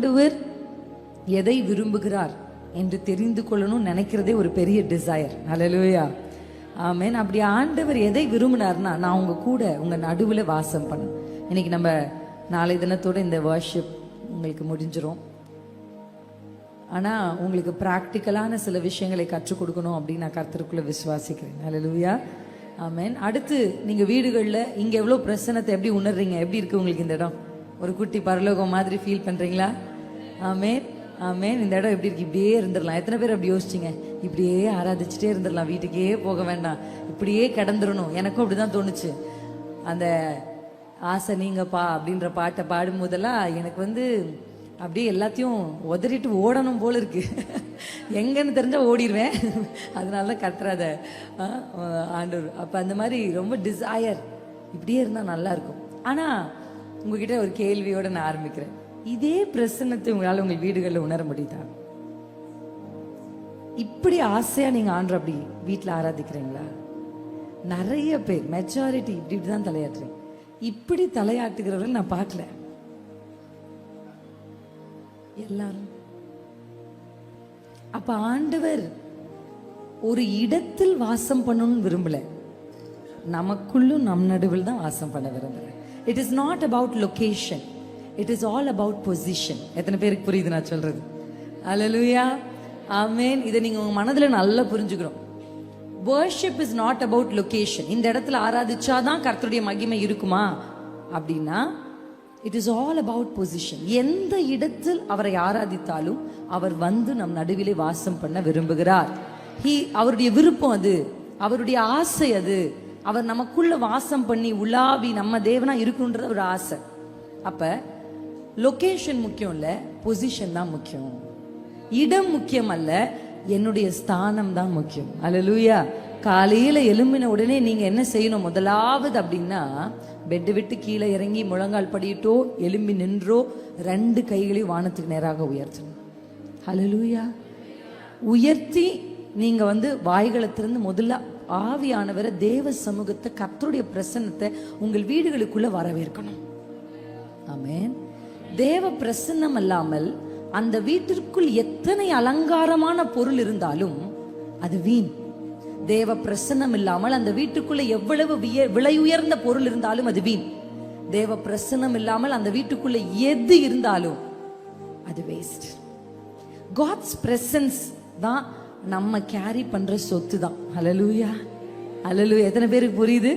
ஆண்டவர் எதை விரும்புகிறார் என்று தெரிந்து கொள்ளணும் நினைக்கிறதே ஒரு பெரிய டிசையர். ஹல்லேலூயா, ஆமென். அப்படி ஆண்டவர் எதை விரும்பினார்னா, நான் உங்க கூட உங்க நடுவுல வாசம் பண்ணணும். இன்னைக்கு நம்ம நாளை தினத்தோட இந்த வர்ஷிப் உங்களுக்கு முடிஞ்சிரும். ஆனா உங்களுக்கு பிராக்டிக்கலான சில விஷயங்களை கற்றுக் கொடுக்கணும் அப்படின்னு நான் கர்த்தருக்குள்ள விசுவாசிக்கிறேன். ஹல்லேலூயா, ஆமென். அடுத்து நீங்க வீடுகள்ல இங்க எவ்வளவு பிரசன்னத்தை எப்படி உணர்றீங்க? எப்படி இருக்கு உங்களுக்கு இந்த இடம்? ஒரு குட்டி பரலோகம் மாதிரி ஃபீல் பண்றீங்களா? ஆமென், ஆமென். இந்த இடம் எப்படி இருக்கு? இப்படியே இருந்துடலாம். எத்தனை பேர் அப்படி யோசிச்சிங்க? இப்படியே ஆராதிச்சுட்டே இருந்துடலாம், வீட்டுக்கே போக வேண்டாம், இப்படியே கிடந்துடணும். எனக்கும் அப்படிதான் தோணுச்சு. அந்த ஆசை நீங்கப்பா அப்படின்ற பாட்டை பாடும் போதெல்லாம் எனக்கு அப்படியே எல்லாத்தையும் உதறிட்டு ஓடணும் போல இருக்கு. எங்கன்னு தெரிஞ்சா ஓடிடுவேன். அதனாலதான் கத்துறாத ஆண்டவர். அப்ப அந்த மாதிரி ரொம்ப டிசையர், இப்படியே இருந்தா நல்லா இருக்கும். ஆனா உங்ககிட்ட ஒரு கேள்வியோட நான் ஆரம்பிக்கிறேன். இதே பிரசன்னத்தை உங்களால உங்க வீடுகளில் உணர முடியுதா? இப்படி ஆசையா நீங்க ஆண்டவர் அப்படி வீட்டுல ஆராதிக்கிறீங்களா? நிறைய பேர், மெஜாரிட்டி இப்படிதான் தலையாட்டுறீங்க. இப்படி தலையாட்டுகிறவர்கள் நான் பார்க்கல. எல்லாரும் அப்ப ஆண்டவர் ஒரு இடத்தில் வாசம் பண்ணணும்னு விரும்பல, நமக்குள்ளும் நம் நடுவில் தான் வாசம் பண்ண விரும்புறேன். It is not about location, it is all about position. எத்தனை பேருக்கு புரியுது நான் சொல்றது? அல்லேலூயா, ஆமென். இதை நீங்க உங்க மனதுல நல்லா புரிஞ்சுக்கணும். Worship is not about location. இந்த இடத்துல ஆராதிச்சாதான் கர்த்தருடைய மகிமை இருக்குமா அப்படின்னா, it is all about position. எந்த இடத்தில் அவரை ஆராதித்தாலும் அவர் நம் நடுவிலே வாசம் பண்ண விரும்புகிறார். அவருடைய விருப்பம் அது, அவருடைய ஆசை அது. அவர் நமக்குள்ள வாசம் பண்ணி உலாவி நம்ம தேவனா இருக்கணும்ன்றது ஒரு ஆசை. அப்ப லொகேஷன் முக்கியம் இல்ல, பொசிஷன் தான் முக்கியம். இடம் முக்கியம் அல்ல, என்னுடைய ஸ்தானம் தான் முக்கியம். அல்லேலூயா. காலையில எழும்பின உடனே நீங்க என்ன செய்யணும் முதலாவது அப்படின்னா, பெட் விட்டு கீழே இறங்கி முழங்கால் படியிட்டோ எழும்பி நின்றோ 2 கைகளையும் வானத்துக்கு நேராக உயர்த்தணும். ஹல்லேலூயா. உயர்த்தி நீங்க வாய்களை திறந்து முதல்ல ஆவியானவரை, தேவ சமூகத்தை, கர்த்தருடைய பிரசன்னத்தை உங்கள் வீடுகளுக்குள்ள வரவேற்கணும். ஆமென். தேவ பிரசன்னம் அல்லாமல் அந்த வீட்டிற்குள் எத்தனை அலங்காரமான பொருள் இருந்தாலும் அது வீண். தேவ பிரசன்னம் இல்லாமல் அந்த வீட்டுக்குள்ள எவ்வளவு விலை உயர்ந்த பொருள் இருந்தாலும் அது வீண். தேவ பிரசன்னம் இல்லாமல் அந்த வீட்டுக்குள்ள எது இருந்தாலும் அது வேஸ்ட். காட்ஸ் பிரசன்ஸ் தான் நம்ம கேரி பண்ற சொத்து தான். ஹல்லேலூயா, ஹல்லேலூயா. எத்தனை பேருக்கு புரியுது?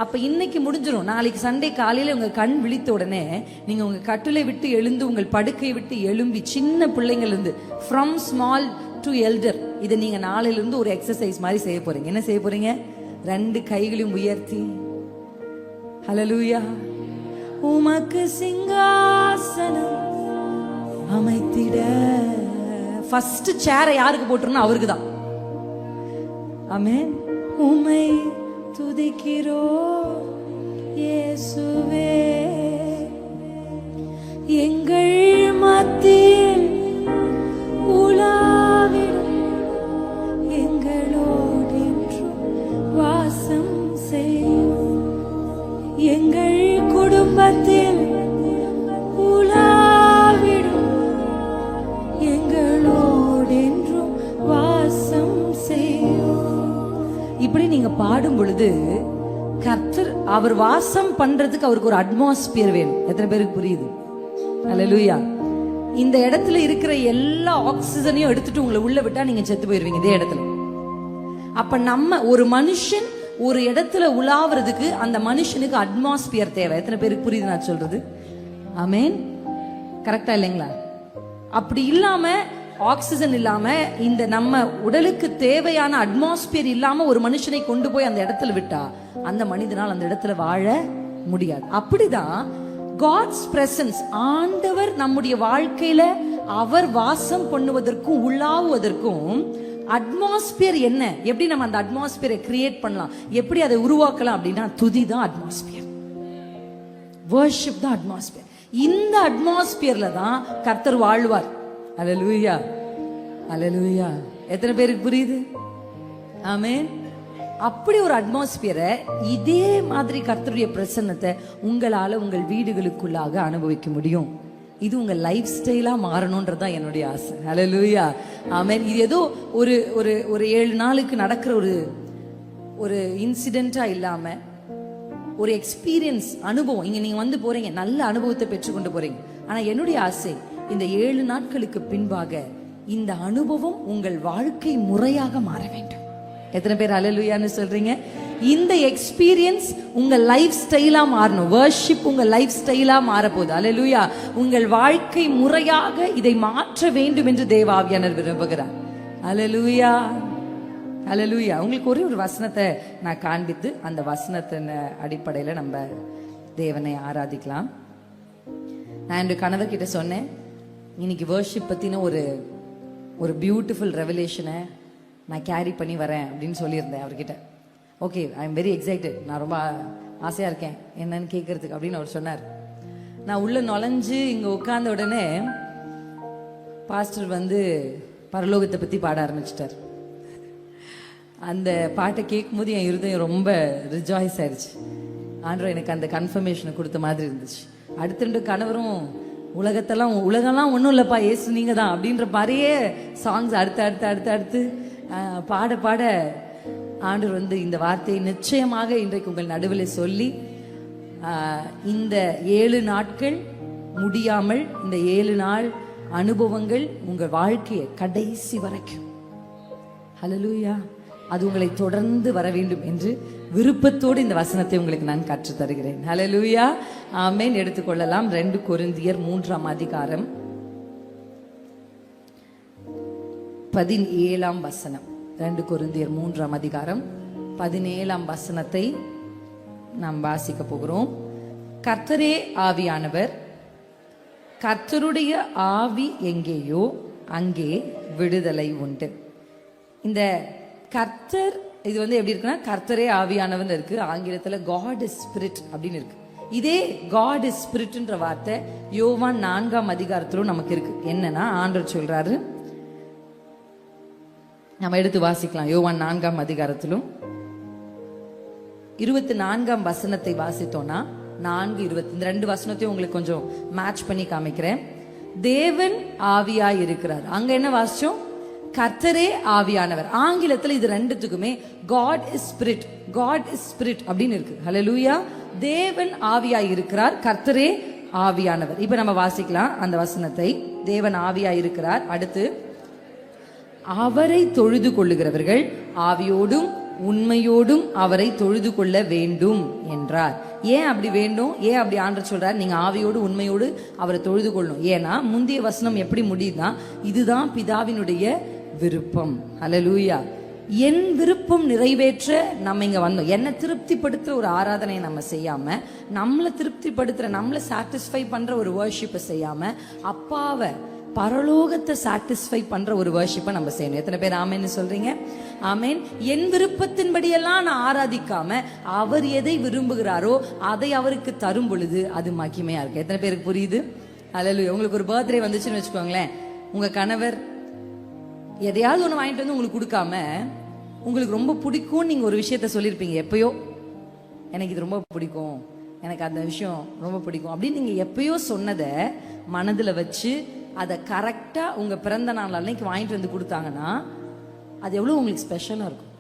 அப்ப இன்னைக்கு முடிஞ்சிடும். நாளைக்கு சண்டே காலையில உங்க கண் விழித்த உடனே நீங்க உங்க கட்டுலை விட்டு எழுந்து, உங்கள் படுக்கை விட்டு எழும்பி, சின்ன பிள்ளைங்கள் இருந்து ஃப்ரம் ஸ்மால் டு எல்டர், இதை நீங்க நாளையில இருந்து ஒரு எக்ஸசைஸ் மாதிரி செய்ய போறீங்க. என்ன செய்ய போறீங்க? 2 கைகளையும் உயர்த்தி, ஹல்லேலூயா. உமக்கு சிங்காசனம் அமைத்திட. ஃபர்ஸ்ட் சேரை யாருக்கு போட்டுறணும்? அவருக்கு தான். ஆமென். உம்மை துதிக்கிறோ இயேசுவே, எங்கள் மத்தியில் உலாவிடும், எங்களோடு என்றும் வாசம் செய்யும், எங்கள் குடும்பத்தில் உலாவிடும், எங்களோடு என்றும் வாசம் செய்யும். இப்படி நீங்க பாடும் பொழுது கர்த்தர் அவர் வாசம் பண்றதுக்கு அவருக்கு ஒரு அட்மாஸ்பியர் வேணும். எத்தனை பேருக்கு புரியுது? அல்லேலூயா. இந்த இடத்துல இருக்கிற எல்லா ஆக்சிஜனையும் எடுத்துட்டு உங்களை உள்ள விட்டா நீங்க செத்து போயிருவீங்க இதே இடத்துல. அப்ப நம்ம ஒரு மனுஷன் ஒரு இடத்துல உலாவுறதுக்கு அந்த மனுஷனுக்கு அட்மாஸ்பியர் தேவை. எத்தனை பேருக்கு புரியுது நான் சொல்றது? ஆமென். கரெக்டா இல்லைங்களா? அப்படி இல்லாம, ஆக்சிஜன் இல்லாம, இந்த நம்ம உடலுக்கு தேவையான அட்மாஸ்பியர் இல்லாம ஒரு மனுஷனை கொண்டு போய் அந்த இடத்துல விட்டா அந்த மனிதனால் அந்த இடத்துல வாழ முடியாது. அப்படிதான் காட்ஸ் பிரசன்ஸ், ஆண்டவர் நம்முடைய வாழ்க்கையில அவர் வாசம் பண்ணுவதற்கும் உலாவுவதற்கும் அட்மாஸ்பியர் என்ன, எப்படி நம்ம அந்த அட்மாஸ்பியரை கிரியேட் பண்ணலாம், எப்படி அதை உருவாக்கலாம் அப்படின்னா, துதி தான் அட்மாஸ்பியர், வர்ஷிப் தான் அட்மாஸ்பியர். இந்த அட்மாஸ்பியர்ல தான் கர்த்தர் வாழ்வார். அல்லேலூயா, அல்லேலூயா. எத்தனை பேருக்கு புரியுது? ஆமென். அப்படி ஒரு அட்மாஸ்பியரை, இதே மாதிரி கர்த்தருடைய பிரசன்னத்தை உங்களால உங்கள் வீடுகளுக்குள்ளாக அனுபவிக்க முடியும். இது உங்க லைஃப் ஸ்டைலா மாறணும்ன்றதுதான் என்னுடைய ஆசை. ஹல்லேலூயா, ஆமென். இது ஏதோ ஒரு ஒரு ஒரு 7 நாளுக்கு நடக்கிற ஒரு இன்சிடென்ட்டா இல்லாம ஒரு எக்ஸ்பீரியன்ஸ், அனுபவம். இங்க நீங்க வந்து போறீங்க, நல்ல அனுபவத்தை பெற்றுக்கொண்டு போறீங்க. ஆனா என்னுடைய ஆசை, இந்த 7 நாட்களுக்கு பின்பாக இந்த அனுபவம் உங்கள் வாழ்க்கை முறையாக மாற வேண்டும். எத்தனை பேர் ஹல்லேலூயான்னு சொல்றீங்க? இந்த எக்ஸ்பீரியன்ஸ் உங்க லைஃப் ஸ்டைலா மாறணும். வர்ஷிப் உங்க லைஃப் ஸ்டைலா மாற போகுது. ஹல்லேலூயா. உங்கள் வாழ்க்கை முறையாக இதை மாற்ற வேண்டும் என்று தேவ ஆவியானவர் விரும்புகிறார். ஹல்லேலூயா, ஹல்லேலூயா. உங்களுக்கு ஒரே ஒரு வசனத்தை நான் காண்பித்து அந்த வசனத்தின் அடிப்படையில நம்ம தேவனை ஆராதிக்கலாம். நான் என்னுடைய கணவர் கிட்ட சொன்னேன், இன்னைக்கு வர்ஷிப் பத்தின ஒரு பியூட்டிஃபுல் ரெவலேஷனை நான் கேரி பண்ணி வரேன் அப்படின்னு சொல்லியிருந்தேன் அவர்கிட்ட. Okay, I am very excited, நான் ரொம்ப ஆசையா இருக்கேன் என்னன்னு கேட்கறதுக்கு அப்படின்னு அவர் சொன்னார். நான் உள்ள நுழைஞ்சு இங்க உட்கார்ந்த உடனே பாஸ்டர் வந்து பரலோகத்தை பத்தி பாட ஆரம்பிச்சிட்டார். அந்த பாட்டை கேட்கும் போது என் இருதயம் ரொம்ப ரிஜாய்ஸ் ஆயிடுச்சு. ஆண்டவர் எனக்கு அந்த கன்ஃபர்மேஷனை கொடுத்த மாதிரி இருந்துச்சு. அடுத்த 2 கணவரும் உலகம்லாம் ஒன்றும் இல்லைப்பா, ஏசு நீங்க தான் அப்படின்ற மாதிரியே சாங்ஸ் அடுத்து பாட பாட ஆண்டவர் வந்து இந்த வார்த்தையை நிச்சயமாக இன்றைக்கு உங்கள் நடுவில் சொல்லி, இந்த 7 நாட்கள் முடியாமல் இந்த 7 நாள் அனுபவங்கள் உங்கள் வாழ்க்கையை கடைசி வரைக்கும், ஹல்லேலூயா, அது உங்களை தொடர்ந்து வர வேண்டும் என்று விருப்பத்தோடு இந்த வசனத்தை உங்களுக்கு நான் கற்றுத் தருகிறேன். ஹல்லேலூயா, ஆமென். எடுத்துக்கொள்ளலாம். 2 கொரிந்தியர் 3ஆம் அதிகாரம் 17ஆம் வசனம். 2 கொரிந்தியர் 3ஆம் அதிகாரம் 17ஆம் வசனத்தை நாம் வாசிக்க போகிறோம். கர்த்தரே ஆவியானவர், கர்த்தருடைய ஆவி எங்கேயோ அங்கே விடுதலை உண்டு. இந்த கர்த்தர், இது வந்து எப்படி இருக்குன்னா, கர்த்தரே ஆவியானவர் இருக்கு, ஆங்கிலத்துல காட் இஸ் ஸ்பிரிட் அப்படின்னு இருக்கு. இதே காட் இஸ் ஸ்பிரிட்ன்ற வார்த்தை யோவான் 4ஆம் அதிகாரத்திலும் நமக்கு இருக்கு. என்னன்னா ஆண்டவர் சொல்றாரு, நம்ம எடுத்து வாசிக்கலாம். யோவான் 4ஆம் அதிகாரத்திலும் 24ஆம் வசனத்தை வாசித்தோம்னா 4:20 இந்த 2 வசனத்தையும் உங்களுக்கு கொஞ்சம் மேட்ச் பண்ணி காமிக்கிறேன். தேவன் ஆவியாய் இருக்கிறார். அங்க என்ன வாசிச்சோம்? கர்த்தரே ஆவியானவர். ஆங்கிலத்துல இது 2த்துக்குமே God is spirit, God is spirit அப்படின்னு இருக்கு. ஹல்லேலூயா. தேவன் ஆவியாய் இருக்கிறார், கர்த்தரே ஆவியானவர். இப்ப நம்ம வாசிக்கலாம் அந்த வசனத்தை. தேவன் ஆவியாய் இருக்கிறார். அடுத்து, அவரை தொழுது கொள்ளுகிறவர்கள் ஆவியோடும் உண்மையோடும் அவரை தொழுது கொள்ள வேண்டும் என்றார். ஏன் அப்படி வேண்டும்? ஏன் அப்படி ஆண்டவர் சொல்றார் நீங்க ஆவியோடு உண்மையோடு அவரை தொழுது கொள்ளணும்? ஏன்னா முந்தைய வசனம் எப்படி முடியுதுன்னா, இதுதான் பிதாவினுடைய விருப்பம். ஹல்லேலூயா. என் விருப்பம் நிறைவேற்ற நம்ம இங்க வந்தோம். என்ன திருப்திப்படுத்துற ஒரு ஆராதனையை நம்ம செய்யாம, நம்மளை திருப்திப்படுத்துற, நம்மளை சாட்டிஸ்ஃபை பண்ற ஒரு வர்ஷிப்பை செய்யாம, அப்பாவை பரலோகத்தை சாட்டிஸ்ஃபை பண்ற ஒரு வர்ஷிப்பை நம்ம செய்யணும். எத்தனை பேர் ஆமேன்னு சொல்றீங்க? ஆமேன். என் விருப்பத்தின்படியெல்லாம் நான் ஆராதிக்காம அவர் எதை விரும்புகிறாரோ அதை அவருக்கு தரும் பொழுது அது மகிமையா இருக்கு. எத்தனை பேருக்கு புரியுது? ஹல்லேலூயா. உங்களுக்கு ஒரு பர்த்டே வந்துச்சுன்னு வச்சுக்கோங்களேன், உங்க கணவர் எதையாவது ஒன்று வாங்கிட்டு வந்து உங்களுக்கு கொடுக்காம, உங்களுக்கு ரொம்ப பிடிக்கும் நீங்க ஒரு விஷயத்த சொல்லியிருப்பீங்க எப்பயோ, எனக்கு இது ரொம்ப பிடிக்கும், எனக்கு அந்த விஷயம் ரொம்ப பிடிக்கும் அப்படின்னு நீங்க எப்பயோ சொன்னதை மனதுல வச்சு அதை கரெக்டா உங்க பிறந்த நாள் அன்னைக்கு வாங்கிட்டு வந்து கொடுத்தாங்கன்னா அது எவ்வளவு உங்களுக்கு ஸ்பெஷலா இருக்கும்.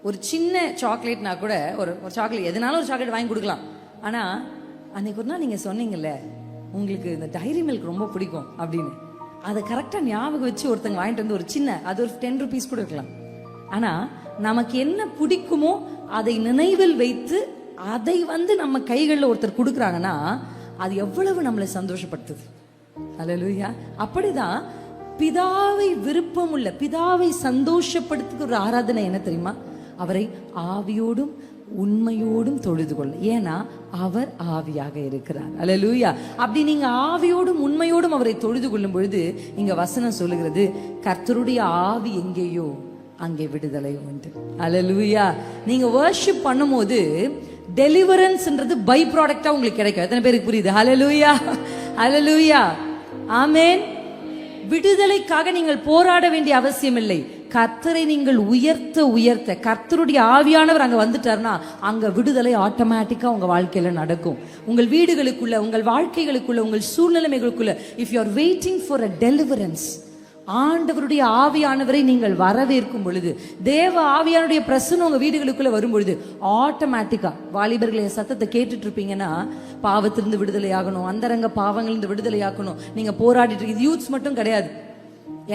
ஒரு சின்ன சாக்லேட்னா கூட, ஒரு சாக்லேட் எதனாலும் ஒரு சாக்லேட் வாங்கி கொடுக்கலாம். ஆனா அன்னைக்கு ஒரு நாள் நீங்க சொன்னீங்கல்ல உங்களுக்கு இந்த டைரி மில்க் ரொம்ப பிடிக்கும் அப்படின்னு, அதை கரெக்டா ஞாபகம் வச்சு ஒருத்தங்க வாங்கிட்டு வந்து ஒரு சின்ன, அது ஒரு 10 rupees கூட இருக்கலாம். ஆனா நமக்கு என்ன பிடிக்குமோ அதை நினைவில் வைத்து அதை வந்து நம்ம கைகளில் ஒருத்தர் கொடுக்குறாங்கன்னா அது எவ்வளவு நம்மளை சந்தோஷப்படுத்துது. ஹல்லேலூயா. அப்படிதான் பிதாவை விருப்பம் உள்ள, பிதாவை சந்தோஷப்படுத்துகிற ஒரு ஆராதனை என்ன தெரியுமா? அவரை ஆவியோடும் உண்மையோடும் தொழுது கொள்ள. ஏன்னா அவர் ஆவியாக இருக்கிறார். ஹல்லேலூயா. அப்படி நீங்க ஆவியோடும் உண்மையோடும் அவரை தொழுது கொள்ளும் பொழுது இங்க வசனம் சொல்லுகிறது, கர்த்தருடைய ஆவி எங்கேயோ அங்கே விடுதலை உண்டு. ஹல்லேலூயா. நீங்க வர்ஷிப் பண்ணும்போது டெலிவரன்ஸ்ன்றது பை ப்ராடக்டா உங்களுக்கு கிடைக்கும். எத்தனை பேருக்கு புரியுது? ஹல்லேலூயா, ஹல்லேலூயா, ஆமென். விடுதலைக்காக நீங்கள் போராட வேண்டிய அவசியம் இல்லை. கர்த்தரை நீங்கள் உயர்த்த உயர்த்த கர்த்தருடைய ஆவியானவர் அங்க வந்துட்டாருன்னா அங்க விடுதலை ஆட்டோமேட்டிக்கா உங்க வாழ்க்கையில நடக்கும். உங்கள் வீடுகளுக்குள்ள, உங்கள் வாழ்க்கைகளுக்குள்ள, உங்கள் சூழ்நிலைமைகளுக்குள்ள, if you are waiting for a deliverance, ஆண்டவருடைய ஆவியானவரை நீங்கள் வரவேற்கும் பொழுது, தேவ ஆவியானுடைய பிரசன்னம் உங்க வீடுகளுக்குள்ள வரும் பொழுது ஆட்டோமேட்டிக்கா வாலிபர்களை சத்தத்தை கேட்டுட்டு இருப்பீங்கன்னா, பாவத்திலிருந்து விடுதலை ஆகணும், அந்தரங்க பாவங்களிலிருந்து விடுதலை ஆகணும், நீங்க போராடிட்டு இருக்கு. யூத்ஸ் மட்டும் கிடையாது,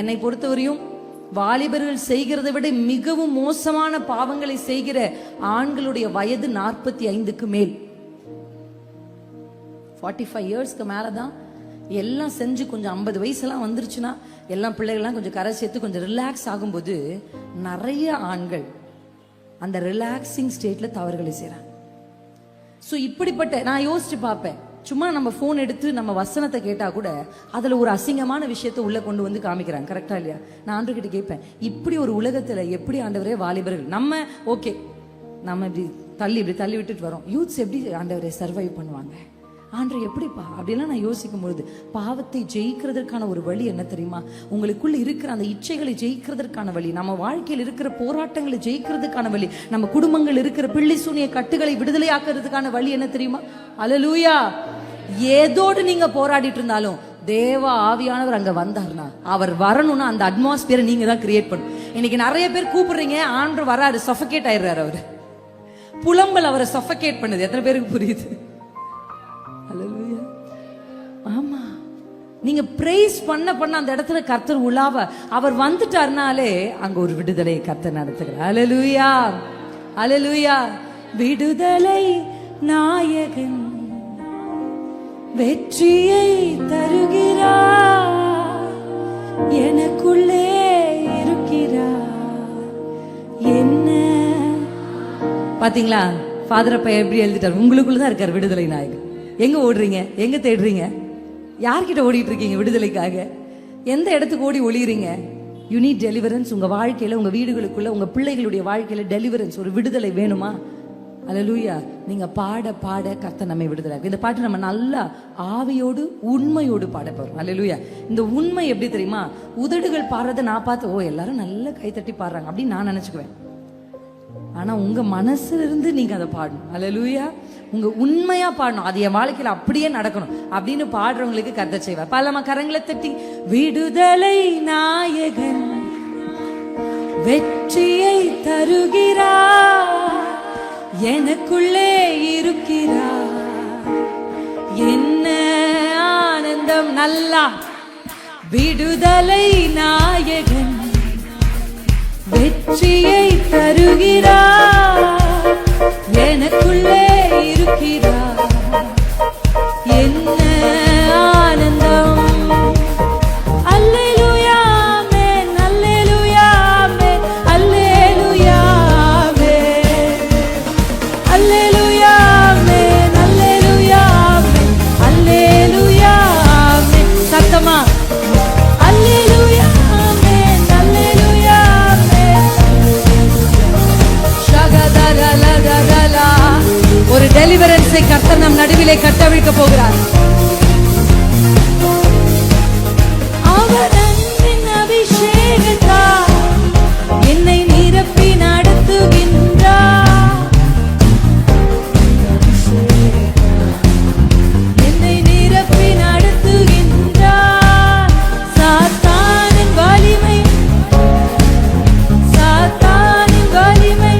என்னை பொறுத்தவரையும் வாலிபர்கள் செய்கிறதை விட மிகவும் மோசமான பாவங்களை செய்கிற ஆண்களுடைய வயது 45க்கு மேல். 45 இயர்ஸ்க்கு மேலதான் எல்லாம் செஞ்சு கொஞ்சம் 50 வயசுலாம் வந்துருச்சுன்னா எல்லாம் பிள்ளைகள்லாம் கொஞ்சம் கரை சேர்த்து கொஞ்சம் ரிலாக்ஸ் ஆகும்போது நிறைய ஆண்கள் அந்த ரிலாக்ஸிங் ஸ்டேட்ல தவறுகளை செய்றாங்க. ஸோ இப்படிப்பட்ட நான் யோசிச்சு பார்ப்பேன், சும்மா நம்ம போன் எடுத்து நம்ம வசனத்தை கேட்டா கூட அதுல ஒரு அசிங்கமான விஷயத்தை உள்ள கொண்டு வந்து காமிக்கிறாங்க. கரெக்டா இல்லையா? நான் ஆண்டவர்கிட்ட கேட்பேன், இப்படி ஒரு உலகத்துல எப்படி ஆண்டவரே வாலிபர்கள் நம்ம ஓகே நம்ம இப்படி தள்ளி விட்டுட்டு வரோம், யூத்ஸ் எப்படி ஆண்டவரை சர்வைவ் பண்ணுவாங்க? ஆண்டவர் எப்படிப்பா அப்படிலாம் நான் யோசிக்கும் பொழுது, பாவத்தை ஜெயிக்கிறதுக்கான ஒரு வழி என்ன தெரியுமா? உங்களுக்குள்ள இருக்கிற அந்த இச்சைகளை ஜெயிக்கிறதுக்கான வழி, நம்ம வாழ்க்கையில் இருக்கிற போராட்டங்களை ஜெயிக்கிறதுக்கான வழி, நம்ம குடும்பங்கள் இருக்கிற பிள்ளை சூனிய கட்டுகளை விடுதலையாக்குறதுக்கான வழி என்ன தெரியுமா? அல்லேலூயா! ஏதோடு நீங்க போராடிட்டு இருந்தாலும் தேவ ஆவியானவர் அங்க வந்தார்னா, அவர் வரணும்னா அந்த அட்மாஸ்பியரை நீங்க தான் கிரியேட் பண்ணணும். இன்னைக்கு நிறைய பேர் கூப்பிடுறீங்க, ஆண்டவர் வராரு, சஃபகேட் ஆயிடுறாரு. அவரு புலம்பல் அவரை சஃபகேட் பண்ணுது. எத்தனை பேருக்கு புரியுது? ஆமா, நீங்க பிரைஸ் பண்ண அந்த இடத்துல கர்த்தர் உலாவ அவர் வந்துட்டார்னாலே அங்க ஒரு விடுதலை கர்த்தர் நடத்துகிறார். அல்லேலூயா, அல்லேலூயா. விடுதலை நாயகன் வெற்றியை தருகிறார், எனக்குள்ளே இருக்கிறார். என்ன பாத்தீங்களா? ஃபாதர் அப்பா எப்படி எழுதிட்டார்? உங்களுக்குள்ளதான் இருக்கார் விடுதலை நாயகன். எங்க ஓடுறீங்க? எங்க தேடுறீங்க? யார்கிட்ட ஓடிட்டு இருக்கீங்க விடுதலைக்காக? எந்த இடத்துக்கு ஓடி ஒளியறீங்க? You need deliverance. உங்க வாழ்க்கையில, உங்க வீடுகளுக்குள்ள, உங்க பிள்ளைகளுடைய வாழ்க்கையில டெலிவரன்ஸ், ஒரு விடுதலை வேணுமா? அல்லேலூயா. நீங்க பாட பாட கர்த்தர் நம்மை விடுதலை. இந்த பாட்டு நம்ம நல்லா ஆவியோடு உண்மையோடு பாட போறோம். அல்லேலூயா. இந்த உண்மை எப்படி தெரியுமா? உதடுகள் பாடுறதை நான் பார்த்து ஓ எல்லாரும் நல்லா கைத்தட்டி பாடுறாங்க அப்படின்னு நான் நினைச்சுக்குவேன். ஆனா உங்க மனசுல இருந்து நீங்க அதை பாடணும். அல்லேலூயா. உங்க உண்மையா பாடணும், அது என் வாழ்க்கையில அப்படியே நடக்கணும் அப்படின்னு பாடுறவங்களுக்கு கர்த்தர் செய்வார். பலமா கரங்களை தட்டி, விடுதலை நாயகன் வெற்றியை தருகிறார், எனக்குள்ளே இருக்கிறார். என்ன ஆனந்தம்! நல்லா விடுதலை நாயகன் வெற்றியை தருகிறார், எனக்குள்ளே இருக்கிறார். என்ன ஆனந்தம்! அல்லேலூயா ஆமென், அல்லேலூயா ஆமென், அல்லேலூயா ஆமென், அல்லேலூயா ஆமென், அல்லேலூயா ஆமென், அல்லேலூயா ஆமென். சத்தமா அல்லேலூயா ஆமென், அல்லேலூயா ஆமென். ஷகதரலதரலா. ஒரு டெலிவரன்ஸை கர்த்தர் நம் நடுவிலே கட்டவிழ்க்க போகிறார். அவர் அன்பின் அபிஷேகத்தால் என்னை நிரப்பி நடத்துகின்றார், என்னை நிரப்பி நடத்துகின்றார். சாத்தானின் வலிமை, சாத்தானின் வலிமை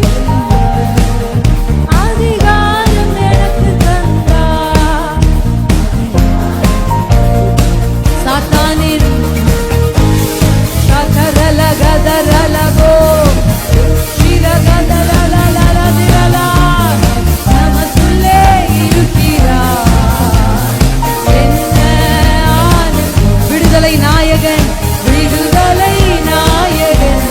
அதிகாரம் எனக்கு தந்தார். சாத்தானின் சகரலகதரலகோ சிரகதரலலலதிரலா நமக்குள்ளே இருக்கிறார். என்ன ஆனந்தம்! விடுதலை நாயகன், விடுதலை நாயகன்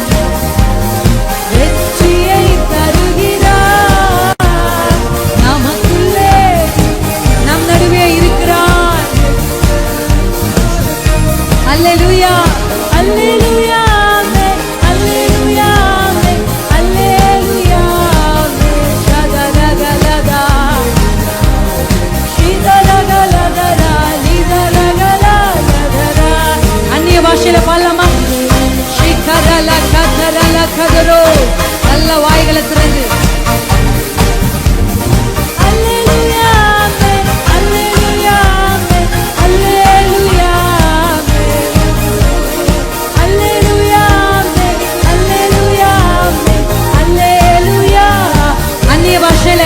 வெற்றியை தருகிறார், நமக்குள்ளே நம் நடுவே இருக்கிறார். அல்லேலூயா, அல்லேலூயா ஆமென், அல்லேலூயா ஆமென், அல்லேலூயா ஆமென். ஷதலகலதா ஷிதலகலதரா லிதலகலதரா. அந்நிய பாஷையில பாடலாமா? ஷிகதலகத நல்ல வாய்களை திறந்து அல்லேலூயா ஆமென், அல்லேலூயா ஆமென், அல்லேலூயா ஆமென், அல்லேலூயா ஆமென், அல்லேலூயா ஆமென், அல்லேலூயா. அந்நிய பாஷையில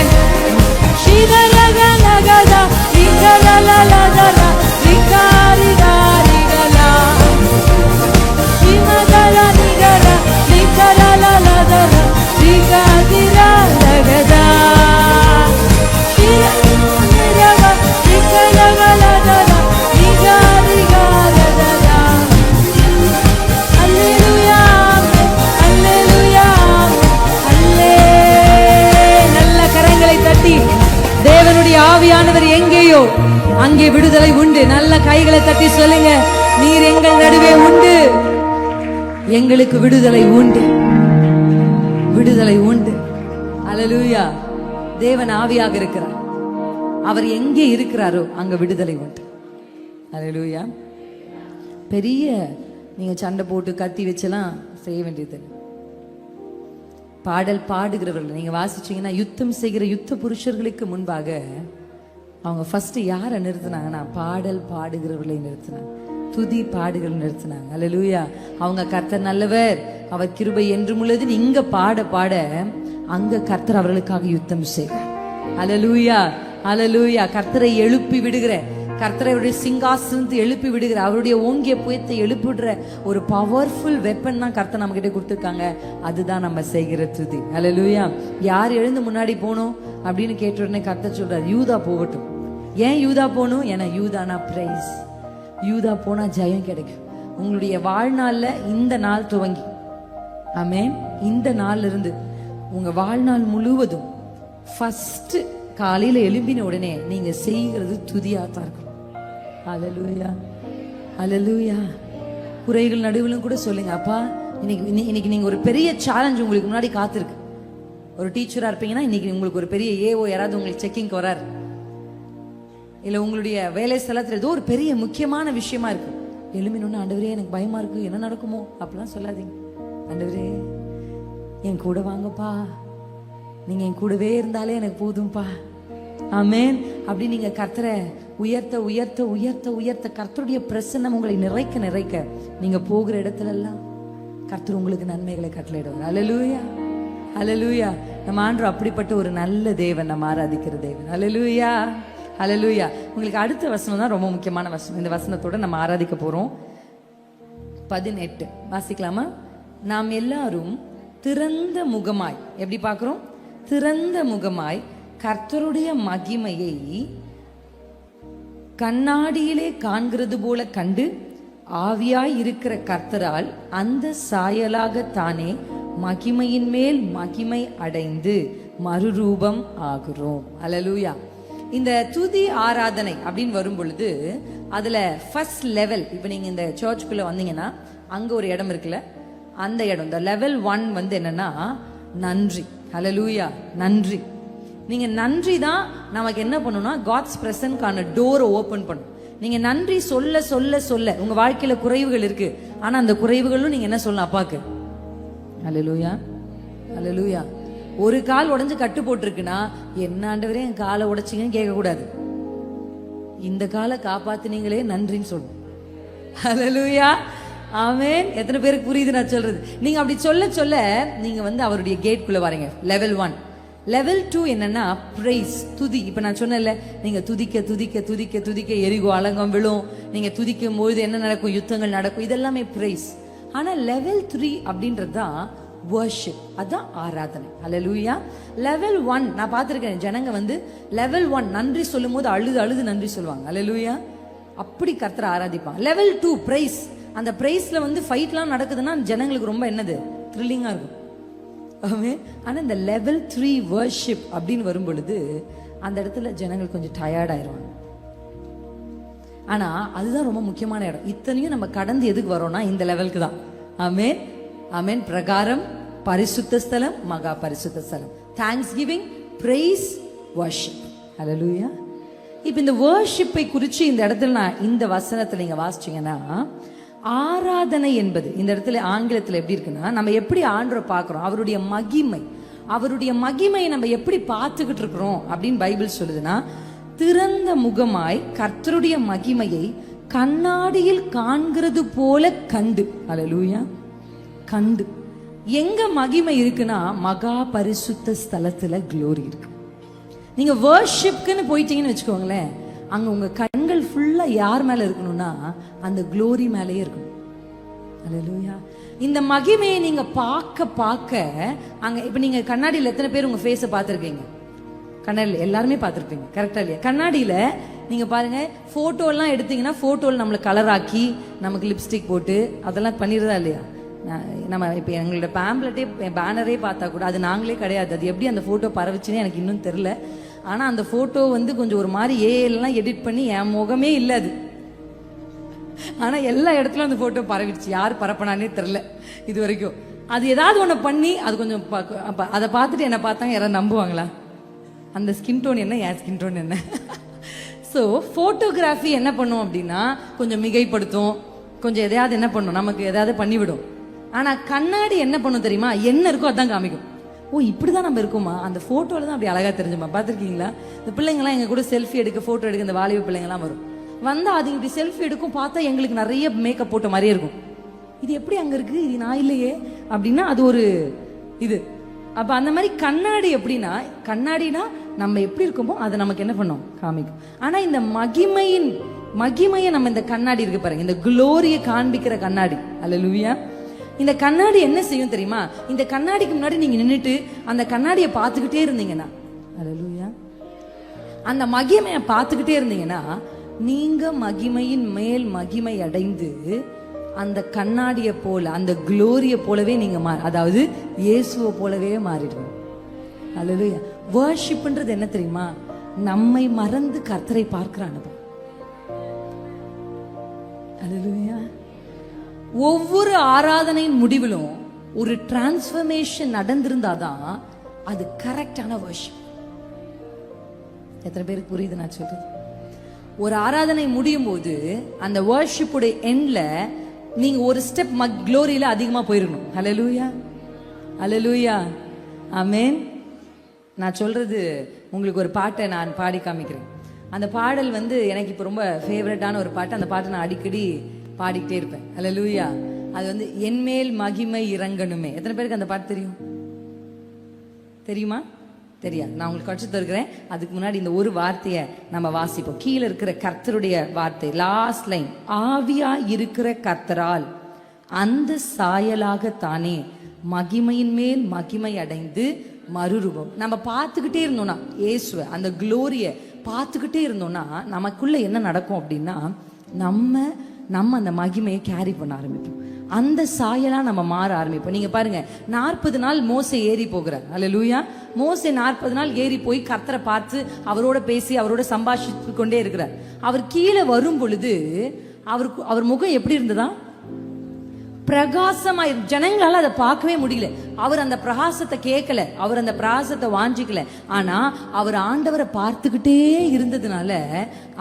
ஷீதரகலகதா இகலலலதரா விகாரிகாரிகலா ஷிமதல நிகரா நிகரலலதரா விகாதிரலகதா ஷிரநிரக விகலகலதரா விகாரிகாரதரா. அல்லேலூயா ஆமென், அல்லேலூயா ஆமென். நல்ல கரங்களை தட்டி தேவனுடைய ஆவியானவர் எங்கேயோ அங்கே விடுதலை உண்டு. நல்ல கைகளை தட்டி சொல்லுங்க, நீர் எங்கள் நடுவே உண்டு, எங்களுக்கு விடுதலை உண்டு, விடுதலை உண்டு. அல்லேலூயா. தேவன் ஆவியாக இருக்கிறார், அவர் எங்கே இருக்கிறாரோ அங்க விடுதலை உண்டு. அல்லேலூயா. பெரிய நீங்க சண்டை போட்டு கத்தி வச்செல்லாம் செய்ய வேண்டியது. பாடல் பாடுகிறவர்கள் நீங்க வாசிச்சீங்கன்னா, யுத்தம் செய்கிற யுத்த புருஷர்களுக்கு முன்பாக அவங்க ஃபர்ஸ்ட் யாரை நிறுத்தினாங்கன்னா, பாடல் பாடுகிறவர்களை நிறுத்தினாங்க, துதி பாடுகள் நிறுத்தினாங்க. அல்லேலூயா. அவங்க கர்த்தர் நல்லவர், அவர் கிருபை என்றும் உள்ளது இங்க பாட பாட அங்க கர்த்தர் அவர்களுக்காக யுத்தம் செய்கிறார். அல்லேலூயா, அல்லேலூயா. கர்த்தரை எழுப்பி விடுகிற, கர்த்தரை அவருடைய சிங்காசனத்தை எழுப்பி விடுகிற, அவருடைய ஓங்கிய புயத்தை எழுப்பிடுற ஒரு பவர்ஃபுல் வெப்பன் தான் கர்த்தர் நம்ம கிட்ட கொடுத்துருக்காங்க. அதுதான் நம்ம செய்கிற துதி. அல்லேலூயா. யார் எழுந்து முன்னாடி போகணும் அப்படின்னு கேட்ட உடனே கர்த்தர் சொல்றாரு, யூதா போகட்டும். ஏன் யூதா போகணும்? ஏன்னா யூதானா பிரைஸ், யூதா போனா ஜெயம் கிடைக்கும். உங்களுடைய வாழ்நாள்ல இந்த நாள் துவங்கி, ஆமென், இந்த நாள்ல இருந்து உங்க வாழ்நாள் முழுவதும் ஃபர்ஸ்ட் காலையில எழும்பின உடனே நீங்க செய்கிறது துதியாத்தான் இருக்கும். அல்லேலூயா, அல்லேலூயா. குறைகள் நடுவிலும் கூட சொல்லுங்க, அப்பா இன்னைக்கு நீங்க ஒரு பெரிய சேலஞ்ச் உங்களுக்கு முன்னாடி காத்திருக்கு. ஒரு டீச்சரா இருப்பீங்கன்னா இன்னைக்கு உங்களுக்கு ஒரு பெரிய ஏஓ யாராவது உங்களுக்கு செக்கிங் வராரு, இல்ல உங்களுடைய வேலை ஸ்தலத்துல ஏதோ ஒரு பெரிய முக்கியமான விஷயமா இருக்கு. எழுமினோன்னு, ஆண்டவரே எனக்கு பயமா இருக்கு, என்ன நடக்குமோ அப்படிலாம் சொல்லாதீங்க. ஆண்டவரே என் கூட வாங்கப்பா, நீங்க என் கூடவே இருந்தாலே எனக்கு போதும்பா, ஆமென். அப்படி நீங்க கர்த்தரை உயர்த்த உயர்த்த உயர்த்த உயர்த்த கர்த்தருடைய பிரசன்னம் உங்களை நிறைக்க நிறைக்க நீங்க போகிற இடத்துல எல்லாம் கர்த்தர் உங்களுக்கு நன்மைகளை கட்டளையிடுவார். அல்லேலூயா, அல்லேலூயா. நம்ம ஆண்டவர் அப்படிப்பட்ட ஒரு நல்ல தேவன், நம்ம ஆராதிக்கிற தேவன். அல்லேலூயா, அல்லேலூயா. உங்களுக்கு அடுத்த வசனம் தான் ரொம்ப முக்கியமான வசனம். இந்த வசனத்தோட நம்ம ஆராதிக்க போறோம். 18 வாசிக்கலாமா? நாம் எல்லாரும் திறந்த முகமாய், எப்படி பார்க்கிறோம்? திறந்த முகமாய் கர்த்தருடைய மகிமையை கண்ணாடியிலே காண்கிறது போல கண்டு, ஆவியாய் இருக்கிற கர்த்தரால் அந்த சாயலாக தானே மகிமையின் மேல் மகிமை அடைந்து மறுரூபம் ஆகிறோம். அல்லேலூயா. இந்த துதி ஆராதனை அப்படின்னு வரும் பொழுது அதுல ஃபர்ஸ்ட் லெவல், இப்ப நீங்க இந்த சர்ச்சுக்குள்ள வந்தீங்கன்னா அங்க ஒரு இடம் இருக்குல்ல, அந்த இடம் இந்த லெவல் 1 வந்து என்னன்னா நன்றி. அல்லேலூயா, நன்றி. நீங்க நன்றி தான் நமக்கு என்ன பண்ணணும்னா காட்ஸ் பிரசன்ட்கான டோரை ஓபன் பண்ணும். நீங்க நன்றி சொல்ல சொல்ல சொல்ல உங்க வாழ்க்கையில குறைவுகள் இருக்கு, ஆனா அந்த குறைவுகளும் நீங்க என்ன சொல்லலாம் அப்பாக்கு. அல்லேலூயா, அல்லேலூயா. ஒரு கால் உடைஞ்சு கட்டு போட்டிருக்குன்னா, என்ன ஆண்டவரே என் காலை உடைச்சிங்கன்னு கேட்க கூடாது, இந்த காலை காப்பாத்தினீங்களே நன்றின்னு சொல்லணும். அல்லேலூயா, ஆமென். எத்தனை பேருக்கு புரியுது நான் சொல்றது? நீங்க அப்படி சொல்ல சொல்ல நீங்க வந்து அவருடைய கேட்குள்ள வரீங்க. லெவல் 1. லெவல் 2 என்னன்னா பிரைஸ், துதி. இப்ப நான் சொன்னேன்ல, நீங்க துதிக்க துதிக்க துதிக்க துதிக்க எரிகோ அலங்கம் விழும். நீங்க துதிக்கும் பொழுது என்ன நடக்கும்? யுத்தங்கள் நடக்கும். இதெல்லாமே பிரைஸ். ஆனா லெவல் 3 அப்படின்றது தான் வர்ஷிப், அதான் ஆராதனை. அல்லேலூயா. லெவல் 1 நான் பார்த்திருக்கேன், ஜனங்க வந்து லெவல் 1 நன்றி சொல்லும் போது அழுது அழுது நன்றி சொல்லுவாங்க. அல்லேலூயா, அப்படி கர்த்தரை ஆராதிப்பாங்க. லெவல் 2 பிரைஸ், அந்த பிரைஸ்ல வந்து ஃபைட்லாம் நடக்குதுன்னா ஜனங்களுக்கு ரொம்ப என்னது த்ரில்லிங்கா இருக்கும். ஆனா இந்த லெவல் 3 வர்ஷிப் அப்படின்னு வரும் பொழுது அந்த இடத்துல ஜனங்கள் கொஞ்சம் டயர்ட் ஆயிருவாங்க. ஆனா அதுதான் ரொம்ப முக்கியமான இடம். இத்தனையும் நம்ம கடந்து எதுக்கு வரோம்னா இந்த லெவலுக்கு தான். ஆமென், ஆமென். பிரகாரம், பரிசுத்த ஸ்தலம், மகா பரிசுத்த ஸ்தலம், தேங்க்ஸ் கிவிங், பிரைஸ், வர்ஷிப். அல்லேலூயா. இப்ப இந்த வர்ஷிப்பை குறிச்சு இந்த இடத்துல நான் இந்த வசனத்துல நீங்க வாசிச்சீங்கன்னா, ஆராதனை என்பது இந்த இடத்துல ஆங்கிலத்தில் எப்படி இருக்குன்னா, நம்ம எப்படி ஆண்டவரை பார்க்கிறோம், அவருடைய மகிமை, அவருடைய மகிமையை நம்ம எப்படி பார்த்துக்கிட்டு இருக்கிறோம் அப்படின்னு பைபிள் சொல்லுதுன்னா, திறந்த முகமாய் கர்த்தருடைய மகிமையை கண்ணாடியில் காண்கிறது போல கண்டு. அல்லேலூயா. கண்டு. எங்க மகிமை இருக்குன்னா, மகா பரிசுத்த ஸ்தலத்துல க்ளோரி இருக்கு. நீங்க வர்ஷிப்க்குன்னு போயிட்டீங்கன்னு வச்சுக்கோங்களேன், அங்க உங்க கண்கள் ஃபுல்லா யார் மேல இருக்கணும்னா அந்த க்ளோரி மேலேயே இருக்கணும். அல்லேலூயா. இந்த மகிமையை நீங்க பார்க்க பார்க்க அங்க இப்ப நீங்க கண்ணாடியில் எத்தனை பேர் உங்க ஃபேஸை பார்த்துருக்கீங்க? கண்ணாடியில் எல்லாருமே பார்த்துருப்பீங்க, கரெக்டா இல்லையா? கண்ணாடியில நீங்க பாருங்க, போட்டோ எல்லாம் எடுத்தீங்கன்னா போட்டோல நம்மளை கலர் ஆக்கி நமக்கு லிப்ஸ்டிக் போட்டு அதெல்லாம் பண்ணிடுறதா இல்லையா? நம்ம இப்போ எங்களோட பேம்ப்ளெட்டே பேனரே பார்த்தா கூட அது நாங்களே கிடையாது. அது எப்படி அந்த ஃபோட்டோ பரவுச்சுன்னு எனக்கு இன்னும் தெரில. ஆனால் அந்த ஃபோட்டோ வந்து கொஞ்சம் ஒரு மாதிரி ஏஎல்லாம் எடிட் பண்ணி என் முகமே இல்லை அது. ஆனால் எல்லா இடத்துலையும் அந்த ஃபோட்டோ பரவிடுச்சு. யார் பரப்பினானே தெரில இது வரைக்கும். அது ஏதாவது ஒன்று பண்ணி அது கொஞ்சம் அதை பார்த்துட்டு என்னை பார்த்தாங்க யாராவது நம்புவாங்களா? அந்த ஸ்கின் டோன் என்ன, என் ஸ்கின் டோன் என்ன? ஸோ ஃபோட்டோகிராஃபி என்ன பண்ணும் அப்படின்னா, கொஞ்சம் மிகைப்படுத்தும், கொஞ்சம் எதையாவது என்ன பண்ணும், நமக்கு எதாவது பண்ணிவிடும். ஆனா கண்ணாடி என்ன பண்ணும் தெரியுமா? என்ன இருக்கோ அதான் காமிக்கும். ஓ இப்படிதான் நம்ம இருக்கோமா, அந்த போட்டோல தான் அப்படி அழகா தெரிஞ்சுமா. பாத்திருக்கீங்களா? இந்த பிள்ளைங்கலாம் எங்க கூட செல்ஃபி எடுக்க, போட்டோ எடுக்க, இந்த வாலிப பிள்ளைங்கலாம் வரும். வந்தா அது இப்படி செல்ஃபி எடுக்கும், பார்த்தா எங்களுக்கு நிறைய மேக்கப் போட்ட மாதிரியே இருக்கும். இது எப்படி அங்க இருக்கு, இது நான் இல்லையே அப்படின்னா அது ஒரு இது. அப்ப அந்த மாதிரி கண்ணாடி எப்படின்னா, கண்ணாடினா நம்ம எப்படி இருக்கோமோ அதை நமக்கு என்ன பண்ணும், காமிக்கும். ஆனா இந்த மகிமையை நம்ம இந்த கண்ணாடி இருக்கு பாருங்க, இந்த குளோரியை காண்பிக்கிற கண்ணாடி. அல்லேலூயா. இந்த கண்ணாடி என்ன செய்யும் தெரியுமா? இந்த கண்ணாடிக்கு முன்னாடி நீங்க நின்னுட்டு அந்த கண்ணாடியை பார்த்துக்கிட்டே இருந்தீங்கன்னா, அல்லேலூயா, அந்த மகிமையை பார்த்துக்கிட்டே இருந்தீங்கன்னா, நீங்க மகிமையின் மேல் மகிமை அடைந்து அந்த கண்ணாடியை போல, அந்த குளோரியை போலவே நீங்க அதாவது இயேசுவை போலவே மாறிடுவோம். அல்லேலூயா. வர்ஷிப்ன்றது என்ன தெரியுமா? நம்மை மறந்து கர்த்தரை பார்க்கிற அனுபவம். அல்லேலூயா. ஒவ்வொரு ஆராதனையின் முடிவிலும் ஒரு டிரான்ஸ்ஃபர்மேஷன் நடந்திருந்தாதான் அது கரெக்டான வர்ஷிப். எத்தனை பேருக்கு புரியுது நான் சொல்றது? ஒரு ஆராதனை முடியும் போது அந்த வர்ஷிப்புடைய எண்ட்ல நீங்க ஒரு ஸ்டெப் க்ளோரியில அதிகமா போயிருக்கணும். அல்லேலூயா. அல்லேலூயா. ஆமென். நான் சொல்றது உங்களுக்கு ஒரு பாட்டை நான் பாடி காமிக்கிறேன். அந்த பாடல் வந்து எனக்கு இப்போ ரொம்ப ஃபேவரட்டான ஒரு பாட்டு. அந்த பாட்டை நான் அடிக்கடி பாடிக்கிட்டே இருப்பேன். அல்லேலூயா. அது வந்து என்மேல் மகிமை இறங்கணுமே. எத்தனை பேருக்கு அந்த பாட்டு தெரியும்? தெரியுமா? தெரியாது. நான் உங்களுக்கு கற்று தருகிறேன். அதுக்கு முன்னாடி இந்த ஒரு வார்த்தையை நம்ம வாசிப்போம். கீழே இருக்கிற கர்த்தருடைய வார்த்தை, லாஸ்ட் லைன். ஆவியா இருக்கிற கர்த்தரால் அந்த சாயலாக தானே மகிமையின் மேல் மகிமை அடைந்து மறுரூபம். நம்ம பார்த்துக்கிட்டே இருந்தோம்னா, இயேசுவை அந்த குளோரியை பார்த்துக்கிட்டே இருந்தோம்னா நமக்குள்ள என்ன நடக்கும் அப்படின்னா, நம்ம அந்த மகிமையை கேரி பண்ண ஆரம்பிப்போம். அந்த சாயலா நம்ம மாற ஆரம்பிப்போம். நீங்க பாருங்க, 40 நாள் மோசே ஏறி போகிறார். அல்லேலூயா. மோசே 40 நாள் ஏறி போய் கர்த்தரை பார்த்து அவரோட பேசி அவரோட சம்பாஷித்து கொண்டே இருக்கிறார். அவர் கீழே வரும் பொழுது அவர் முகம் எப்படி இருந்ததா? பிரகாசமாய். ஜனங்களால அதை பார்க்கவே முடியல. அவர் அந்த பிரகாசத்தை கேட்கல, அவர் அந்த பிரகாசத்தை வாஞ்சிக்கல. ஆனா அவர் ஆண்டவரை பார்த்துக்கிட்டே இருந்ததுனால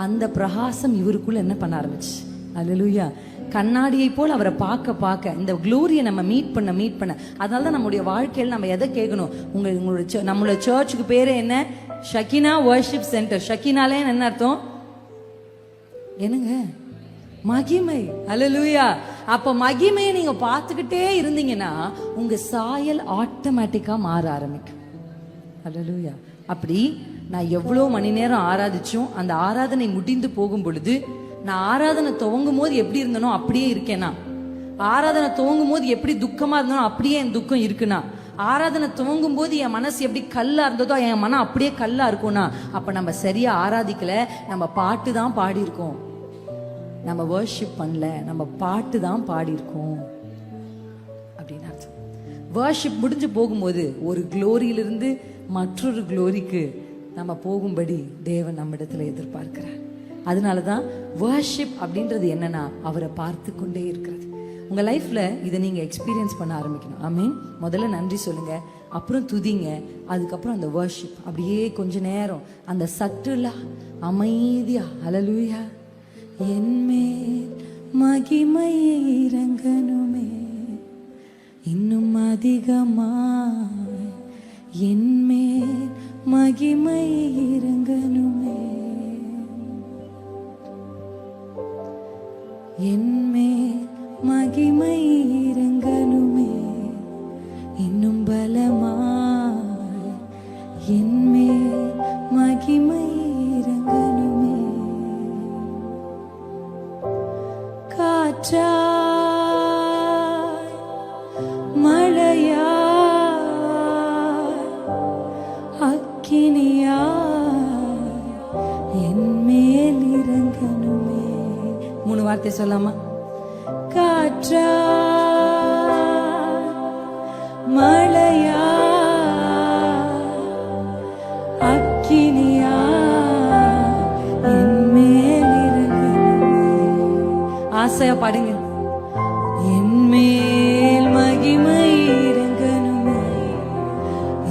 அந்த பிரகாசம் இவருக்குள்ள என்ன பண்ண ஆரம்பிச்சு. அல்லேலூயா. கண்ணாடியை போல் அவரை பார்க்க இந்த க்ளோரியை நம்ம மீட் பண்ண. அதனால தான் நம்முடைய வாழ்க்கையில் நம்ம எதை கேட்கணும்? நம்மளோட சர்ச்சுக்கு பேரு என்ன? Shakina worship centre. ஷகினாலே என்ன அர்த்தம்? என்னங்க? மகிமை. அல்லேலூயா. அப்ப மகிமையை நீங்க பார்த்துக்கிட்டே இருந்தீங்கன்னா உங்க சாயல் ஆட்டோமேட்டிக்கா மாற ஆரம்பிக்கும். அல்லேலூயா. அப்படி நான் எவ்வளவு மணி நேரம் ஆராதிச்சும் அந்த ஆராதனை முடிந்து போகும் பொழுது, நான் ஆராதனை துவங்கும் போது எப்படி இருந்தனோ அப்படியே இருக்கேனா? ஆராதனை துவங்கும் போது எப்படி துக்கமா இருந்தனோ அப்படியே என் துக்கம் இருக்குனா? ஆராதனை துவங்கும் போது என் மனசு எப்படி கல்லா இருந்ததோ என் மனம் அப்படியே கல்லா இருக்கும்னா, அப்ப நம்ம சரியா ஆராதிக்கல, நம்ம பாட்டு தான் பாடி இருக்கோம், நம்ம வர்ஷிப் பண்ணல, நம்ம பாட்டு தான் பாடி இருக்கோம் அப்படின்னு அர்த்தம். வர்ஷிப் முடிஞ்சு போகும்போது ஒரு குளோரியிலிருந்து மற்றொரு குளோரிக்கு நம்ம போகும்படி தேவன் நம்ம இடத்துல எதிர்பார்க்கிறார். அதனாலதான் வர்ஷிப் அப்படின்றது என்னன்னா, அவரை பார்த்து கொண்டே இருக்கிறது. உங்க லைஃப்ல இதை நீங்க எக்ஸ்பீரியன்ஸ் பண்ண ஆரம்பிக்கணும். ஆமீன். முதல்ல நன்றி சொல்லுங்க, அப்புறம் துதிங்க, அதுக்கப்புறம் அந்த வர்ஷிப். அப்படியே கொஞ்ச நேரம் அந்த சட்டுலா அமைதியா. அல்லேலூயா. என்மேல் மகிமை இறங்கணுமே, இன்னும் அதிகமாய் என்மேல் மகிமை இறங்கணுமே, என்மேல் மகிமை இறங்கணுமே, இன்னும் பலமாய் என்மேல் மகிமை இறங்கணுமே. காற்றாய் மழையாய் அக்கினியாய் என்மேல் இறங்கணுமே. 3 வார்த்தை சொல்லாமா? காற்றாய் மழையாய் அக்கினியாய் என்மேல் இறங்கணுமே. ஆசையா பாடுங்க. என்மேல் மகிமை இறங்கணுமே,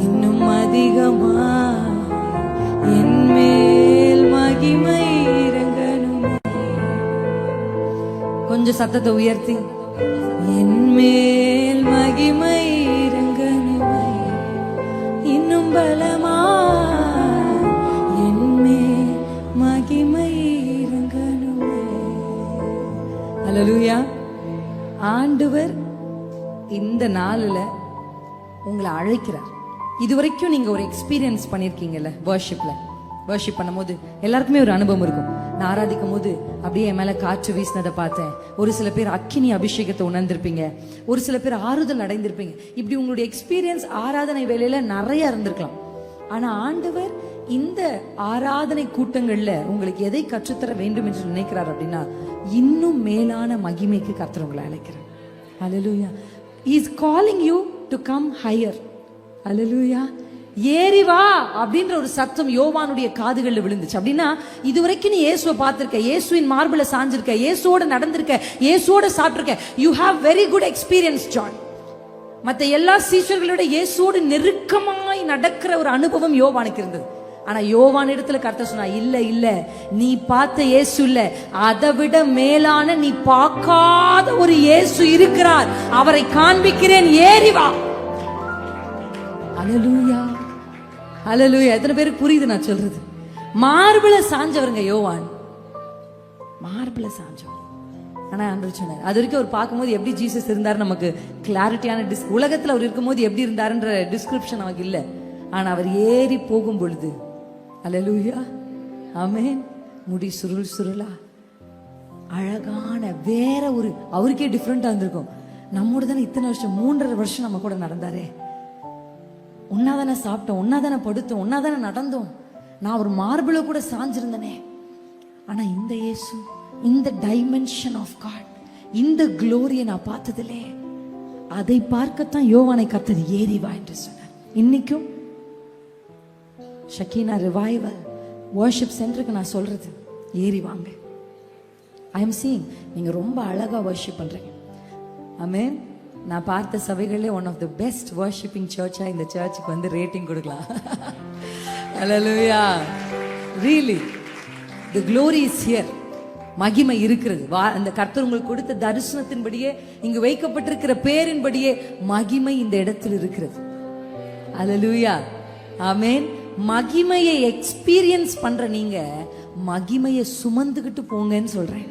இன்னும் அதிகமாய் என்மேல் மகிமை இறங்கணுமே. கொஞ்சம் சத்தத்தை உயர்த்தி, என்மேல் மகிமை இறங்கணுமே, இன்னும் பலமாய் என்மேல் மகிமை இறங்கணுமே. அல்லேலூயா. ஆண்டவர் இந்த நாளில் உங்களை அழைக்கிறார். இதுவரைக்கும் நீங்க ஒரு எக்ஸ்பீரியன்ஸ் பண்ணிருக்கீங்கல்ல, வர்ஷிப் பண்ணும்போது எல்லாருக்குமே ஒரு அனுபவம் இருக்கும். நான் ஆராதிக்கும் போது அப்படியே என் மேல காற்று வீசினதை பார்த்தேன். ஒரு சில பேர் அக்கினி அபிஷேகத்தை உணர்ந்திருப்பீங்க, ஒரு சில பேர் ஆறுதல் அடைந்திருப்பீங்க. இப்படி உங்களுடைய எக்ஸ்பீரியன்ஸ் ஆராதனை வேலையில நிறைய இருந்திருக்கலாம். ஆனா ஆண்டவர் இந்த ஆராதனை கூட்டங்கள்ல உங்களுக்கு எதை கற்றுத்தர வேண்டும் என்று நினைக்கிறார் அப்படின்னா, இன்னும் மேலான மகிமைக்கு கர்த்தர் உங்களை அழைக்கிறார். ஹல்லேலூயா. He is calling you to come higher. ஹல்லேலூயா. ஏறி வா அப்படின்ற ஒரு சத்தம் யோவானுடைய காதுகள்ல விழுந்துச்சு. அப்படின்னா இதுவரைக்கும் நீ இயேசுவை பார்த்திருக்க, இயேசுவின் மார்பில சாஞ்சிருக்க, இயேசுவோட நடந்திருக்க, இயேசுவோட சாப்பிட்டிருக்க. You have very good experience John. மற்ற எல்லா சீஷர்களோட இயேசுவோடு நெருக்கமாய் நடக்கிற ஒரு அனுபவம் யோவானுக்கு இருந்தது. ஆனா யோவான் இடத்துல கர்த்தர் சொன்னா, இல்ல இல்ல, நீ பார்த்த இயேசு இல்ல, அதை விட மேலான நீ பார்க்காத ஒரு இயேசு இருக்கிறார், அவரை காண்பிக்கிறேன், ஏறி வா. ஹல்லேலூயா, ஹல்லேலூயா. எத்தனை பேருக்கு புரியுது நான் சொல்றது? மார்பிள சாஞ்சவருங்க யோவான், மார்பிள சாஞ்சவர். ஆனா ஆண்டவர் சொன்னார், அது வரைக்கும் அவர் பார்க்கும்போது எப்படி ஜீசஸ் இருந்தார் நமக்கு கிளாரிட்டியான உலகத்துல அவர் இருக்கும்போது எப்படி இருந்தாருன்ற டிஸ்கிரிப்ஷன் நமக்கு இல்ல. ஆனா அவர் ஏறி போகும் பொழுது, ஹல்லேலூயா, ஆமென், முடி சுருள் சுருளா அழகான வேற ஒரு, அவருக்கே டிஃப்ரெண்டா இருந்திருக்கும். நம்மோட தானே இத்தனை வருஷம், 3.5 வருஷம் நம்ம கூட நடந்தாரே, ஒன்னாதானே சாப்பிட்டோம், ஒன்னாதானே படுத்தோம், ஒன்னாதானே நடந்தோம், நான் ஒரு மார்பிள கூட சாஞ்சிருந்தனே. ஆனா இந்த இயேசு, இந்த டைமென்ஷன் ஆஃப் காட், இந்த குளோரியை நான் பார்த்ததில்லே. அதை பார்க்கத்தான் யோவானை கர்த்தர் ஏறி வா என்று சொன்னார். இன்னைக்கும் ஷக்கீனா ரிவைவல் வர்ஷிப் சென்டருக்கு நான் சொல்றது, ஏறி வாங்க. ஐ எம் சீயிங் நீங்க ரொம்ப அழகா வர்ஷிப் பண்றீங்க. ஆமென். நான் பார்த்த சபைகளே one of the best worshipping சர்ச்சா இந்த சர்ச்சுக்கு வந்து ரேட்டிங் கொடுக்கலாம். ஹல்லேலூயா. Really the glory is here. மகிமை இருக்கிறது. அந்த கர்த்தர் உங்களுக்கு கொடுத்த தரிசனத்தின்படியே, இங்கு வைக்கப்பட்டிருக்கிற பேரின்படியே மகிமை இந்த இடத்தில் இருக்கிறது. ஹல்லேலூயா, ஆமென். மகிமையை எக்ஸ்பீரியன்ஸ் பண்ற நீங்க மகிமையை சுமந்துகிட்டு போங்கன்னு சொல்றேன்.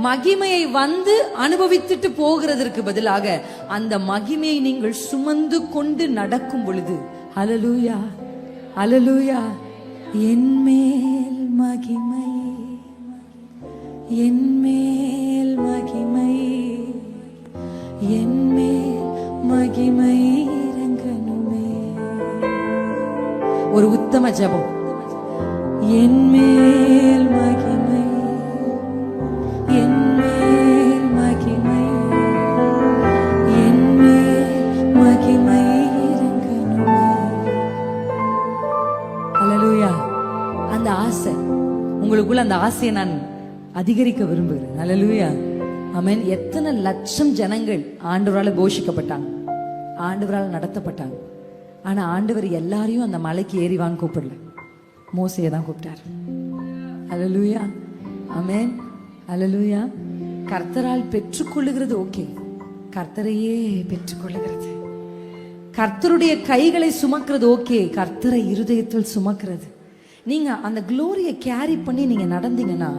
மகிமையை வந்து அனுபவித்துட்டு போகிறதற்கு பதிலாக அந்த மகிமையை நீங்கள் சுமந்து கொண்டு நடக்கும் பொழுது, ஹல்லேலூயா, ஹல்லேலூயா, என்மேல் மகிமை, என்மேல் மகிமை, என்மேல் மகிமை இறங்கணுமே. ஒரு உத்தம ஜெபம். என்மேல் மகிமை, என்மேல் மகிமை, என்மேல் மகிமை இறங்கணுமே. ஹல்லேலூயா. அந்த ஆசை உங்களுக்குள்ள, அந்த ஆசையை நான் அதிகரிக்க விரும்புகிறேன். ஹல்லேலூயா, ஆமென். எத்தனை லட்சம் ஜனங்கள் ஆண்டவரால போஷிக்கப்பட்டாங்க, ஆண்டவரால் நடத்தப்பட்டாங்க. ஆனா ஆண்டவர் எல்லாரையும் அந்த மலைக்கு ஏறிவான்னு கூப்பிடல, மோசையை தான் கூப்பிட்டார். ஹல்லேலூயா, ஆமென், ஹல்லேலூயா. கர்த்தரால் பெற்றுக்கொள்ளுகிறது ஓகே, கர்த்தரையே பெற்றுக்கொள்ளுகிறது, கர்த்தருடைய கைகளை சுமக்கிறது ஓகே, கர்த்தரை இருதயத்தில் சுமக்கிறது. நீங்க அந்த குளோரியை கேரி பண்ணி நீங்க நடந்தீங்கன்னா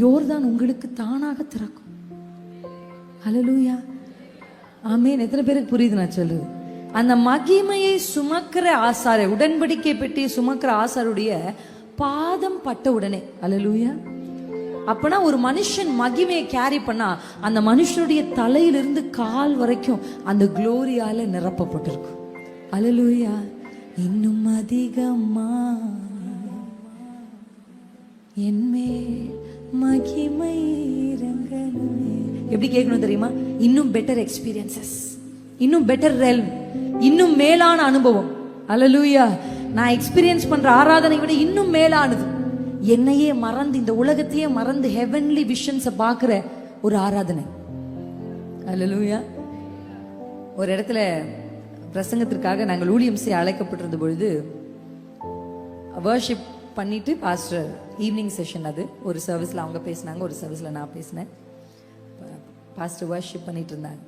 யோர்தான் உங்களுக்கு தானாக திறக்கும். ஹல்லேலூயா, ஆமென். எத்தனை பேருக்கு புரியுது நான் சொல்லுது? அந்த மகிமையை சுமக்கிற ஆசார, உடன்படிக்கை பெட்டி சுமக்கிற ஆசாருடைய பாதம் பட்ட உடனே, ஹல்லேலூயா. அப்பனா ஒரு மனுஷன் மகிமையை கேரி பண்ணா அந்த மனுஷனுடைய தலையிலிருந்து கால் வரைக்கும் அந்த குளோரியால நிரப்பப்பட்டிருக்கும். ஹல்லேலூயா. இன்னும் அதிகமா என்மேல் மகிமை இறங்கணுமே. எப்படி கேட்கணும் தெரியுமா? இன்னும் பெட்டர் எக்ஸ்பீரியன்சஸ், இன்னும் பெட்டர் ரெல்ம், இன்னும் மேலான அனுபவம். ஹல்லேலூயா. நான் எக்ஸ்பீரியன்ஸ் பண்ற ஆராதனை விட இன்னும் மேலானது, என்னையே மறந்து இந்த உலகத்தையே மறந்து ஹெவன்லி விஷன்ஸை பார்க்கிற ஒரு ஆராதனை. ஹல்லேலூயா. ஒரு இடத்துல பிரசங்கத்திற்காக நாங்கள் ஊழியம் செய்ய அழைக்கப்பட்டிருந்த பொழுது வர்ஷிப் பண்ணிட்டு பாஸ்டர் ஈவினிங் செஷன், அது ஒரு சர்வீஸ்ல அவங்க பேசினாங்க, ஒரு சர்வீஸ்ல நான் பேசினேன். பாஸ்டர் வர்ஷிப் பண்ணிட்டு இருந்தாங்க.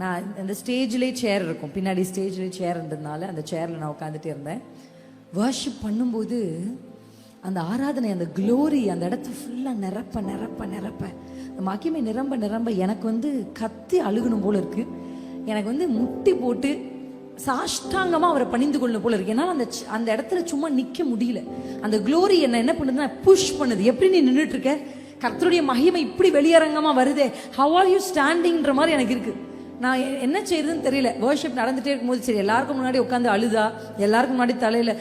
நான் அந்த ஸ்டேஜ்லேயே சேர் இருக்கும், பின்னாடி ஸ்டேஜ்லேயே சேர் இருந்ததுனால அந்த சேர்ல நான் உட்காந்துட்டே இருந்தேன். வர்ஷிப் பண்ணும்போது அந்த ஆராதனை, அந்த குளோரி அந்த இடத்த ஃபுல்லா நிரப்ப நிரப்ப நிரப்ப, மகிமை நிரம்ப நிரம்ப எனக்கு வந்து கத்தி அழுகணும் போல இருக்கு. எனக்கு வந்து முட்டி போட்டு சாஷ்டாங்கமா அவரை பணிந்து கொள்ளணும் போல இருக்கு. என்னால் அந்த இடத்துல சும்மா நிக்க முடியல. அந்த குளோரி என்ன பண்ணுதுன்னா புஷ் பண்ணுது. எப்படி நீ நின்றுட்டு இருக்க, கர்த்தருடைய மகிமை இப்படி வெளியரங்கமா வருதே, how are you standingன்ற மாதிரி எனக்கு இருக்கு. நான் என்ன செய்யறதுன்னு தெரியல. வர்ஷிப் நடந்துட்டே இருக்கும்போது சரி எல்லாருக்கும் முன்னாடி உட்காந்து அழுதா, எல்லாருக்கும் முன்னாடி தலையில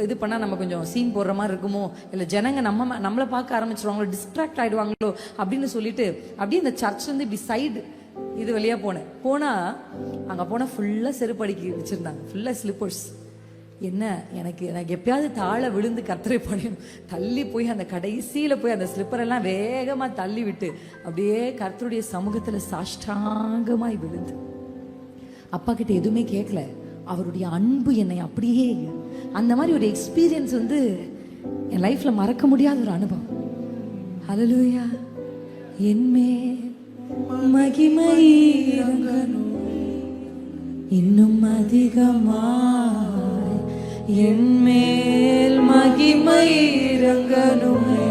இது பண்ணா நம்ம கொஞ்சம் சீன் போடுற மாதிரி இருக்குமோ, இல்ல ஜனங்க நம்மளை பார்க்க ஆரம்பிச்சிருவாங்களோ, டிஸ்ட்ராக்ட் ஆயிடுவாங்களோ அப்படின்னு சொல்லிட்டு அப்படியே இந்த சர்ச் வந்து இப்படி சைடு இது வழியா போனா அங்க போனா ஃபுல்லா செருப்படிக்கி வச்சிருந்தாங்க, ஃபுல்லா ஸ்லிப்பர்ஸ். என்ன எனக்கு எப்பயாவது தாழ விழுந்து கர்த்தரை பணியணும், தள்ளி போய் அந்த கடைசியில போய் அந்த ஸ்லிப்பர் எல்லாம் வேகமா தள்ளி விட்டு அப்படியே கர்த்தருடைய சமூகத்துல சாஷ்டாங்கமாய் விழுந்து, அப்பா கிட்ட எதுவுமே கேட்கல, அவருடைய அன்பு என்னை அப்படியே, அந்த மாதிரி ஒரு எக்ஸ்பீரியன்ஸ் வந்து என் லைஃப்ல மறக்க முடியாத ஒரு அனுபவம். ஹல்லேலூயா. என்மேல் மகிமை இறங்கணும், இன்னும் அதிகமாய் என்மேல் மகிமை இறங்கணுமே,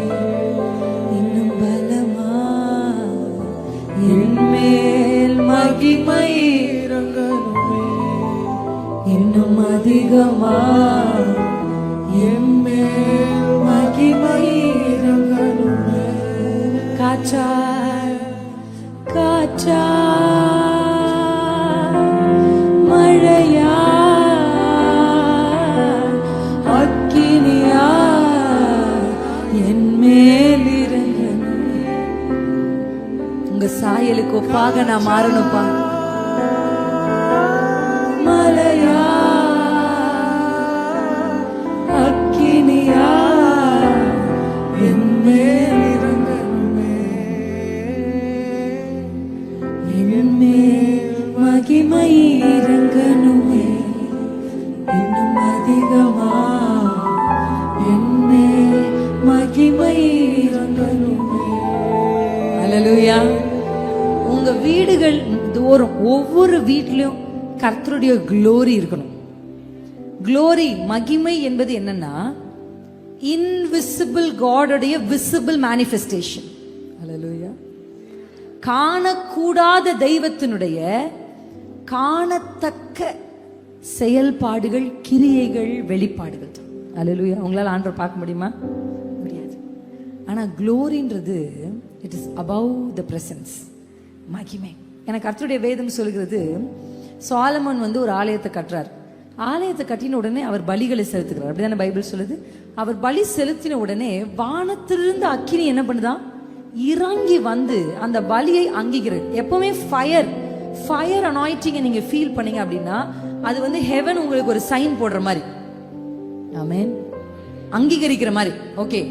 இன்னும் பலமாய் என்மேல் மகிமை இறங்கணுமே, இன்னும் அதிகமாய் என்மேல் மகிமை இறங்கணுமே. காற்றாய் காற்றாய் மழையா அக்கினியா என்மேல் இறங்கணும். உங்க சாயலுக்கு ஒப்பாக நான் மாறணும்ப்பா. மழையா அக்கினியா என்மேல் இறங்கணுமே, என்மேல் மகிமை இறங்கணுமே, இன்னும் அதிகமா என்மேல் மகிமை இறங்கணுமே. ஹல்லேலூயா. உங்க வீடுகள் தோறும் ஒவ்வொரு வீட்லயும் கர்த்தருடைய குளோரி இருக்கணும். குளோரி மகிமை என்பது என்னன்னா இன்விசிபிள் காடோடைய விசிபிள் மேனிஃபெஸ்டேஷன். ஹல்லேலூயா. காணக்கூடாத தெய்வத்தினுடைய காணத்தக்க செயல்பாடுகள், கிரியைகள், வெளிப்பாடுகள் தான். ஹல்லேலூயா. உங்களால் ஆண்டவரை பார்க்க முடியுமா? முடியாது. ஆனா குளோரின்றது it is above the presence, மகிமை. எனக்கு கர்த்தருடைய வேதம் சொல்கிறது, சாலமோன் வந்து ஒரு ஆலயத்தை கட்டுறார். ஆலயத்தை கட்டின உடனே அவர் பலிகளை செலுத்துகிறார், அப்படிதானே பைபிள் சொல்லுது. அவர் பலி செலுத்தின உடனே வானத்திலிருந்து அக்கினி என்ன பண்ணுதான், இறங்கி வந்து அந்த பலியை அங்கீகிறது. எப்பவுமே ஃபயர் அனாயிண்டிங்கை நீங்க ஃபீல் பண்ணீங்க அப்படின்னா அது வந்து ஹெவன் உங்களுக்கு ஒரு சைன் போடுற மாதிரி, ஆமென், அங்கீகரிக்கிற மாதிரி. ஓகே,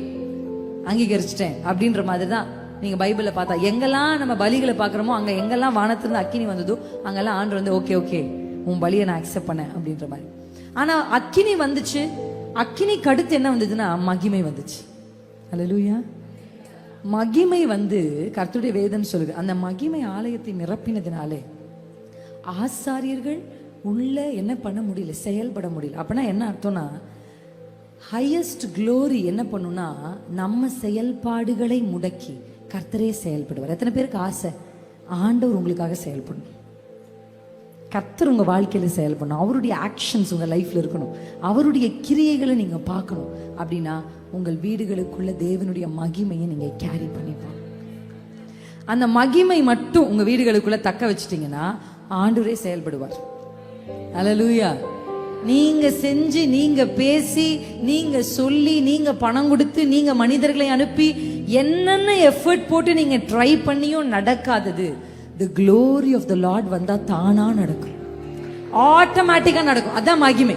அங்கீகரிச்சிட்டேன் அப்படின்ற மாதிரி தான் நீங்க பைபிள்ல பார்த்தா எங்கெல்லாம் நம்ம பலிகளை பாக்குறோமோ அங்க எங்கெல்லாம் வானத்திலிருந்து அக்கினி வந்ததோ அங்கெல்லாம் ஆண்டு வந்து ஓகே ஓகே உன் பலியை நான் அக்செப்ட் பண்ணேன் அப்படின்ற மாதிரி. ஆனா அக்கினி வந்துச்சு, அக்கினி கடுத்து என்ன வந்ததுன்னா மகிமை வந்துச்சு. ஹல்லேலூயா. மகிமை கர்த்தருடைய வேதம் சொல்லுது, அந்த மகிமை ஆலயத்தை நிரப்பினதுனாலே ஆசாரியர்கள் உள்ள என்ன பண்ண முடியல, செயல்பட முடியல. அப்படின்னா என்ன அர்த்தம்னா, ஹையஸ்ட் க்ளோரி என்ன பண்ணுனா நம்ம செயல்பாடுகளை முடக்கி கர்த்தரே செயல்படுவார். எத்தனை பேருக்கு ஆசை ஆண்டவர் உங்களுக்காக செயல்படணும், கர்த்தர் உங்க வாழ்க்கையில செயல்படணும், அவருடைய ஆக்ஷன்ஸ் உங்க லைஃப்ல இருக்கணும், அவருடைய கிரியைகளை நீங்க பார்க்கணும். அப்படின்னா உங்கள் வீடுகளுக்குள்ள தேவனுடைய மகிமையை நீங்க கேரி பண்ணிப்போம். அந்த மகிமை மட்டும் உங்க வீடுகளுக்குள்ள தக்க வச்சிட்டீங்கன்னா ஆண்டவரே செயல்படுவார். அல்லேலூயா. நீங்க செஞ்சு, நீங்க பேசி, நீங்க சொல்லி, நீங்க பணம் கொடுத்து, நீங்க மனிதர்களை அனுப்பி என்னென்ன எஃபர்ட் போட்டு நீங்க ட்ரை பண்ணியும் நடக்காதது, the glory of the Lord வந்தா தானா நடக்கும், ஆட்டோமேட்டிக்கா நடக்கும். அதான் மகிமை.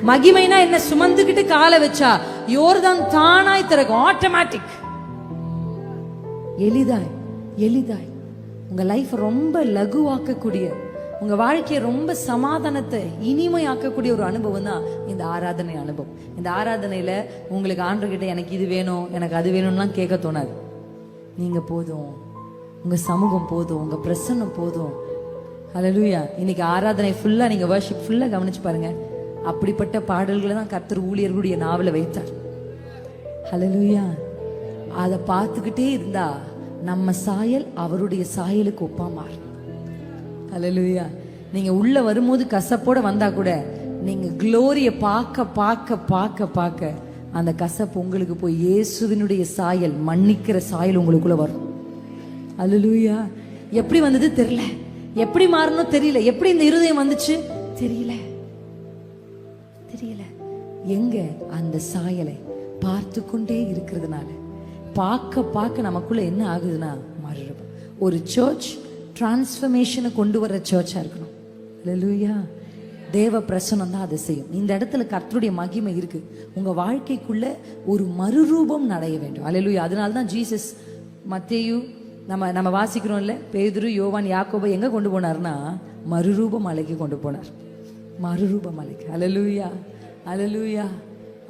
மகிமைனா என்ன? சுமந்துக்கிட்டு காலை வச்சா யோர்தான் தானாய் திறக்கும், ஆட்டோமேட்டிக். எளிதாய் எளிதாய் உங்க லைஃப் ரொம்ப லகுவாக்கக்கூடிய, உங்க வாழ்க்கையை ரொம்ப சமாதானத்தை இனிமையாக்கக்கூடிய ஒரு அனுபவம் தான் இந்த ஆராதனை அனுபவம். இந்த ஆராதனையில உங்களுக்கு ஆண்டவர்கிட்ட எனக்கு இது வேணும், எனக்கு அது வேணும்லாம் கேட்க தோணாது. நீங்க போதும், உங்க சமூகம் போதும், உங்க பிரசன்னம் போதும். ஹல்லேலூயா. இன்னைக்கு ஆராதனை ஃபுல்லா நீங்க வர்ஷிப் ஃபுல்லா கவனிச்சு பாருங்க. அப்படிப்பட்ட பாடல்களை தான் கர்த்தர் ஊழியர்களுடைய நாவல வைத்தார். ஹல்லேலூயா. அதை பார்த்துக்கிட்டே இருந்தா நம்ம சாயல் அவருடைய சாயலுக்கு ஒப்பா மாறும். ஹல்லேலூயா. நீங்க உள்ள வரும்போது கசப்போட வந்தா கூட நீங்க க்ளோரிய பார்க்க பார்க்க பார்க்க பார்க்க அந்த கசப்பு உங்களுக்கு போய் இயேசுவினுடைய சாயல், மன்னிக்கிற சாயல் உங்களுக்குள்ள வரும். ஹல்லேலூயா. எப்படி வந்தது தெரியல, எப்படி மாறணும் தெரியல, எப்படி இந்த இருதயம் வந்துச்சு தெரியல தெரியல. எங்க அந்த சாயலை பார்த்து கொண்டே இருக்கிறதுனால பார்க்க பார்க்க நமக்குள்ள என்ன ஆகுதுன்னா மாறுறோம். ஒரு சர்ச் டிரான்ஸ்ஃபர்மேஷனை கொண்டு வர சர்ச்சா இருக்கணும். ஹல்லேலூயா. தேவ பிரசன்னம் தான் அதை செய்யும். இந்த இடத்துல கர்த்தருடைய மகிமை இருக்கு. உங்க வாழ்க்கைக்குள்ள ஒரு மறுரூபம் நடைய வேண்டும். ஹல்லேலூயா. அதனால தான் ஜீசஸ் மத்தேயு நம்ம வாசிக்கிறோம் இல்ல, பேதுரு, யோவான், யாக்கோபை எங்க கொண்டு போனார்னா மறுரூப மலைக்கு கொண்டு போனார். மறுரூப மலைக்கு. ஹல்லேலூயா ஹல்லேலூயா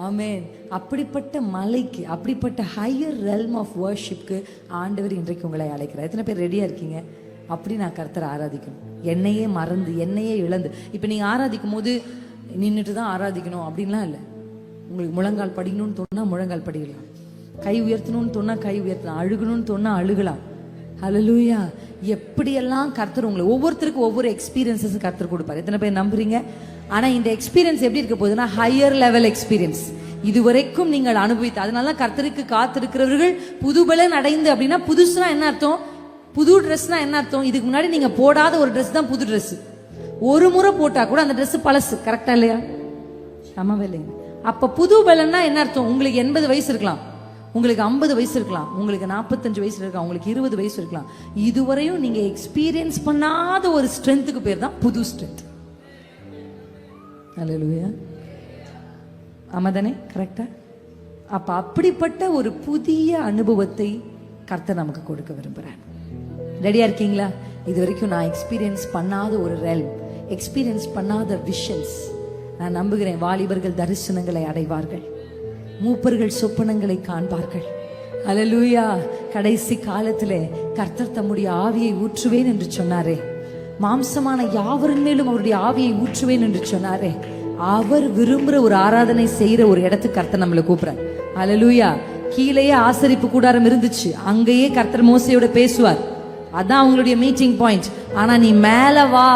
ஆமென். அப்படிப்பட்ட மலைக்கு, அப்படிப்பட்ட ஹையர் ரெல்ம் ஆஃப் வர்ஷிப்க்கு ஆண்டவர் இன்றைக்கு உங்களை அழைக்கிறார். எத்தனை பேர் ரெடியா இருக்கீங்க? அப்படி நான் கர்த்தரை ஆராதிக்கணும், என்னையே மறந்து, என்னையே இழந்து. இப்போ நீங்கள் ஆராதிக்கும் போது நின்றுட்டு தான் ஆராதிக்கணும் அப்படின்லாம் இல்லை. உங்களுக்கு முழங்கால் படிக்கணும்னு தோணுனா முழங்கால் படிக்கலாம், கை உயர்த்தணும்னு தோணுனா கை உயர்த்தலாம், அழுகணும்னு தோணுனா அழுகலாம். ஹல்லேலூயா. எப்படியெல்லாம் கர்த்தர் உங்களை, ஒவ்வொருத்தருக்கும் ஒவ்வொரு எக்ஸ்பீரியன்ஸஸ் கர்த்தர் கொடுப்பார். எத்தனை பேர் நம்புறீங்க? ஆனால் இந்த எக்ஸ்பீரியன்ஸ் எப்படி இருக்க போகுதுன்னா ஹையர் லெவல் எக்ஸ்பீரியன்ஸ், இதுவரைக்கும் நீங்கள் அனுபவித்த. அதனால தான் கர்த்தருக்கு காத்திருக்கிறவர்கள் புதுபலன் அடைந்து. அப்படின்னா புதுசுனா என்ன அர்த்தம்? புது ட்ரெஸ்னா என்ன அர்த்தம்? இதுக்கு முன்னாடி நீங்க போடாத ஒரு ட்ரெஸ் தான் புது ட்ரெஸ். ஒரு முறை போட்டா கூட அந்த ட்ரெஸ் பழசு. கரெக்டா இல்லையா? சமவே இல்லைங்க. அப்ப புது பலன்னா என்ன அர்த்தம்? உங்களுக்கு 80 வயசு இருக்கலாம், உங்களுக்கு 50 வயசு இருக்கலாம், உங்களுக்கு 45 வயசு இருக்கலாம், உங்களுக்கு 20 வயசு இருக்கலாம். இதுவரையும் நீங்க எக்ஸ்பீரியன்ஸ் பண்ணாத ஒரு ஸ்ட்ரென்த்துக்கு பேர் தான் புது ஸ்ட்ரென்த். ஹல்லேலூயா. ஆமாதானே? கரெக்டா? அப்ப அப்படிப்பட்ட ஒரு புதிய அனுபவத்தை கர்த்தர் நமக்கு கொடுக்க விரும்புறார். ரெடியா இருக்கீங்களா? இது வரைக்கும் நான் எக்ஸ்பீரியன்ஸ் பண்ணாத ஒரு ரெல்ம், எக்ஸ்பீரியன்ஸ் பண்ணாத விஷன்ஸ். நான் நம்புகிறேன் வாலிபர்கள் தரிசனங்களை அடைவார்கள், மூப்பர்கள் சொப்பனங்களை காண்பார்கள். ஹல்லேலூயா. கடைசி காலத்திலே கர்த்தர் தம்முடைய ஆவியை ஊற்றுவேன் என்று சொன்னாரே, மாம்சமான யாவரின் மேலும் அவருடைய ஆவியை ஊற்றுவேன் என்று சொன்னாரே, அவர் விரும்புற ஒரு ஆராதனை செய்யற ஒரு இடத்துக்கு கர்த்தர் நம்மளை கூப்பிடுறார். ஹல்லேலூயா. கீழேயே ஆசரிப்பு கூடாரம் இருந்துச்சு, அங்கேயே கர்த்தர் மோசையோட பேசுவார், அதான் அவங்களுடைய மீட்டிங் பாயிண்ட். ஆனா நீ மேல வா,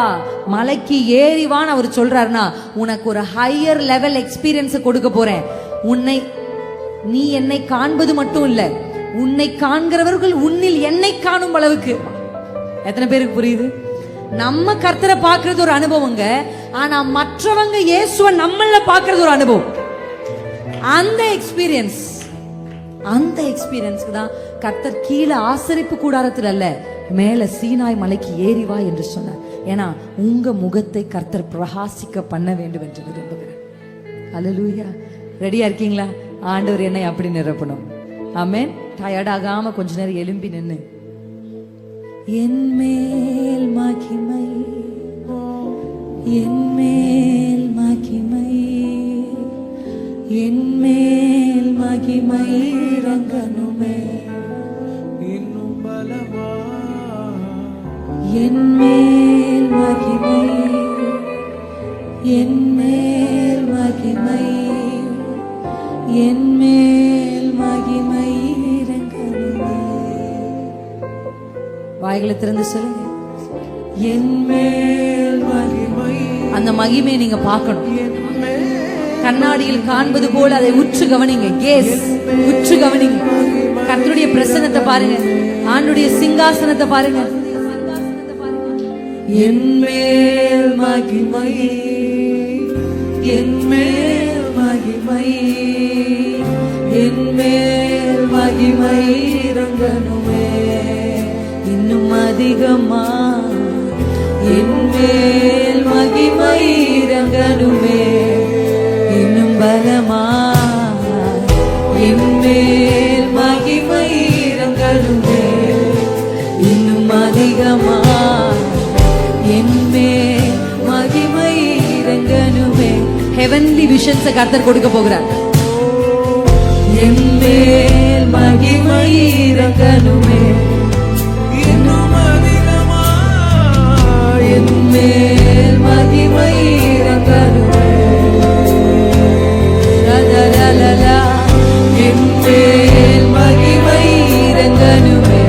மலைக்கு ஏறி வான்னு அவர் சொல்றாருன்னா உனக்கு ஒரு ஹையர் லெவல் எக்ஸ்பீரியன்ஸ் கொடுக்க போறேன். நீ என்னை காண்பது மட்டும் இல்ல, உன்னை காண்கிறவர்கள் உன்னில் என்னை காணும் அளவுக்கு. எத்தனை பேருக்கு புரியுது? நம்ம கர்த்தரை பார்க்கிறது ஒரு அனுபவங்க, ஆனா மற்றவங்க இயேசுவை நம்மள பார்க்கிறது ஒரு அனுபவம். அந்த எக்ஸ்பீரியன்ஸ்க்கு தான் கர்த்தர் கீழே ஆசரிப்பு கூடாரத்தில் அல்ல, மேல சீனாய் மலைக்கு ஏறி வா என்று சொன்னார். ஏன்னா உங்க முகத்தை கர்த்தர் பிரகாசிக்க பண்ண வேண்டும் என்று விரும்புகிறேன். ஹல்லேலூயா. ரெடியா இருக்கீங்களா? ஆண்டவர் என்னை அப்படி நிரப்பணும். ஆமென். டயர்டாகாம கொஞ்ச நேரம் எழும்பி நின்று, என் மேல் மகிமை, என் மேல் மகிமை, என் மேல் மகிமை இறங்கணுமே. என் மேல் மகிமை, என் மேல் மகிமை, என் மேல் மகிமை இறங்கணுமே. வாய்களை திறந்து சொல்லுங்க, என் மேல் மகிமை. அந்த மகிமையை நீங்க பார்க்கணும். கண்ணாடியில் காண்பது போல அதை உற்று கவனிங்க. கேஸ் உற்று கவனிங்க. கர்த்தருடைய பிரசன்னத்தை பாருங்க, ஆண்டுடைய சிங்காசனத்தை பாருங்க. என் மேல் மகிமை, என் மேல் மகிமை, என் மேல் மகிமை இறங்கணுமே. இன்னும் அதிகமா என் மேல் மகிமை இறங்கணுமே. இன்னும் பலமா என் மேல் மகிமை இறங்கணுமே. இன்னும் அதிகமா என் மேல் மகிமை இறங்கணுமே. ஹெவன்லி விஷன்ஸ் கர்த்தர் கொடுக்க போகிறார். என் மேல் மகிமை இறங்கணுமே. இன்னும் அதிகமா என் மேல் மகிமை இறங்கணுமே. என் மேல் மகிமை இறங்கணுமே.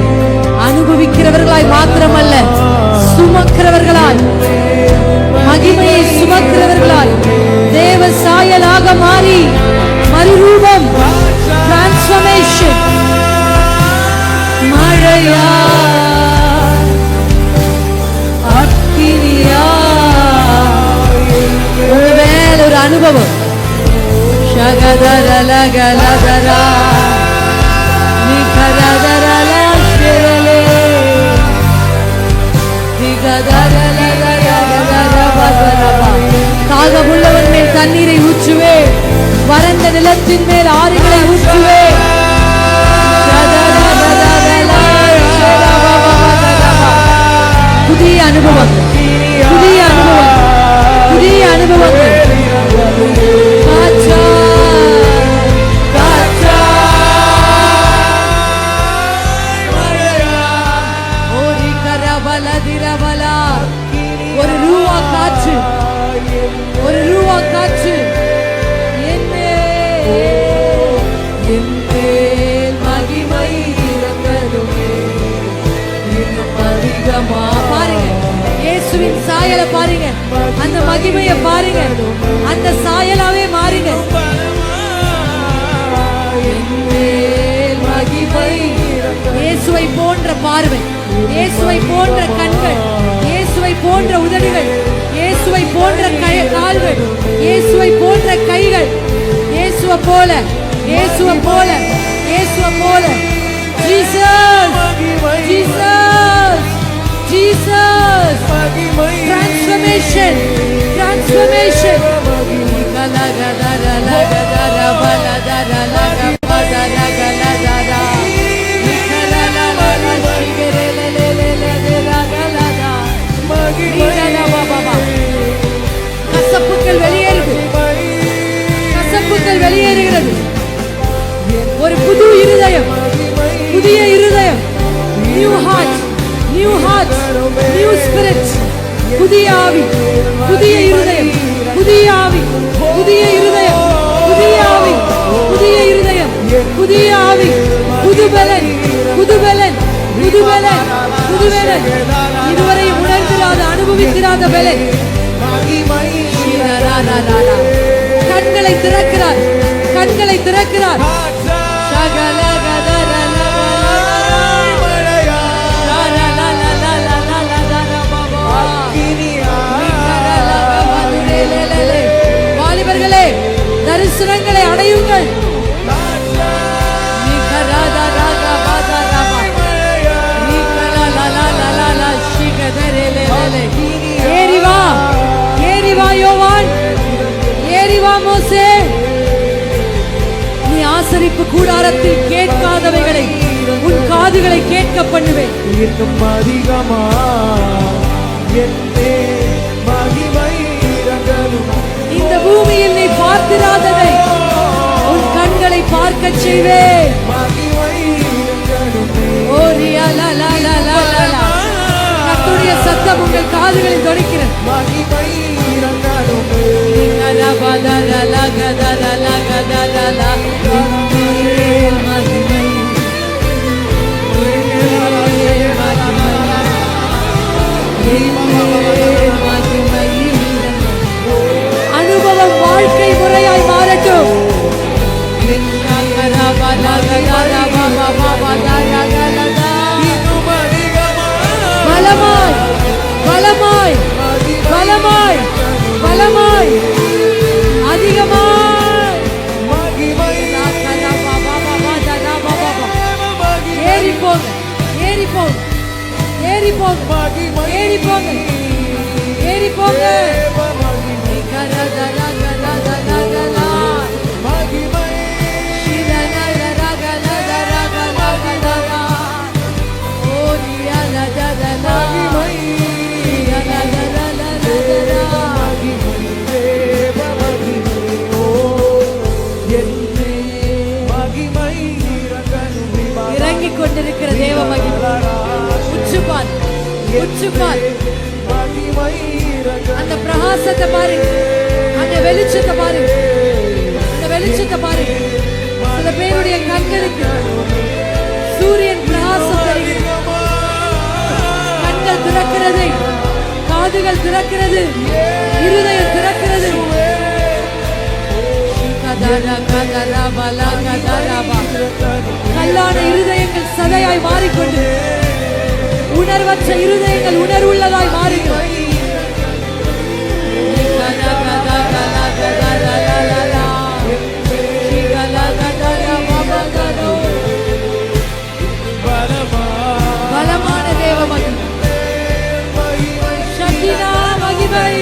அனுபவிக்கிறவர்களாய் மாத்திரமல்ல, சுமக்கிறவர்களாய், மகிமையை சுமக்கிறவர்களாய், தேவ சாயலாக மாறி மறுரூபம், டிரான்ஸ்ஃபர்மேஷன். மழையா அக்கினியா மேல் ஒரு அனுபவம். ஷகதரலகலதரா நிகரதரல ஷெரலே நிகதரலகலதரபதரபா. தாகமுள்ளவன் மேல் தண்ணீரை ஊற்றுவே, வறண்ட நிலத்தின் மேல் ஆறுகளை ஊற்றுவே. புதிய அனுபவம், புதிய அனுபவம், புதிய அனுபவங்கள். ஒரு ரூவா காற்று, ஒரு ரூவா காற்று. என் மேல் மகிமை இறங்கணுமே. இன்னும் அதிகமா பாருங்க, இயேசுவின் சாயலை பாருங்க, அந்த மகிமையை பாருங்க, அந்த சாயலாவே மாறுங்க. என் மேல் மகிமை, இயேசுவை போன்ற பார்வை, இயேசுவை போன்ற கண்கள், இயேசுவை போன்ற உதடுகள், இயேசுவை போன்ற கால்கள், இயேசுவை போன்ற கைகள். இயேசுவை போல, இயேசுவை போல, இயேசுவை போல. Jesus, Jesus, Jesus. Transformation, transformation. கசப்புக்கள் வெளியேறுது, கசப்புக்கள் வெளியேறுகிறது. ஒரு புது இருதயம், புதிய இருதயம். New heart, new heart, new spirit. புதிய ஆவி, புதிய இருதயம், புதிய ஆவி, புதிய இருதயம், புதிய ஆவி, புதிய இருதயம், புதிய ஆவி, புது பலன், புது பலன், புது பலன், புது பலன். இதுவரை உணர்ந்திராத, அனுபவித்திராத பலன். கண்களை திறக்கிறார், கண்களை திறக்கிறார். வாலிபர்களே, தரிசனங்களை அடையுங்கள். ஏறி வா, ஏறி வா யோவான், ஏறி வா மோசே. நீ ஆசரிப்பு கூடாரத்தில் கேட்காதவைகளை உன் காதுகளை கேட்க பண்ணுவேன். இந்த பூமியில் நீ பார்த்திராததை உன் கண்களை பார்க்க செய்வேன். கர்த்தருடைய சத்தம் உங்கள் காதுகளில் தொனிக்கிறது. மகிமை இறங்கணுமே. அனுபவம் வாழ்க்கை முறையாய் மாறட்டும். பலமாய் பலமாய் பலமாய் பலமாய் அதிகமாய் ஏறி போங்க, ஏறி போங்க, ஏறி போங்க, ஏறி போங்க, ஏறி போங்க. இறங்கிக் கொண்டிருக்கிற தேவ மகிமை. உச்சுப்பார், உச்சுப்பார். அந்த பிரகாசத்தை பாருங்க, அந்த வெளிச்சத்தை பாருங்க, அந்த வெளிச்சத்தை பாருங்க. சில பேருடைய கண்களுக்கு சூரியன் பிரகாசம் தருகிறது. கண்கள் திறக்கிறது, காதுகள் திறக்கிறது, இருதயம் திறக்கிறது. கல்லான இருதயங்கள் சதையாய் மாறிக்கொண்டு உணர்வற்ற இருதயங்கள் உணர்வுள்ளதாய் மாறுகிறது. பலமான தேவ மகிமை, ஷக்கீனா மகிமை.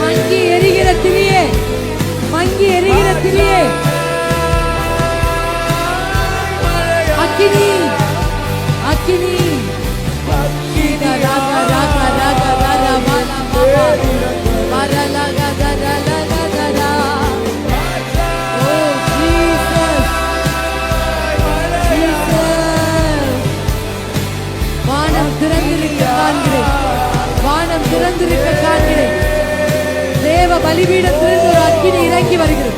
மங்கி எரிகிற திரியே, மங்கி எரிகிற திரியே, அக்கினி அக்கினி. வானம் திறந்திருக்க காண்கிறேன், வானம் திறந்திருக்க காண்கிறேன். தேவ பலிபீடத்திலிருந்து ஒரு அக்கினி இறங்கி வருகிறது.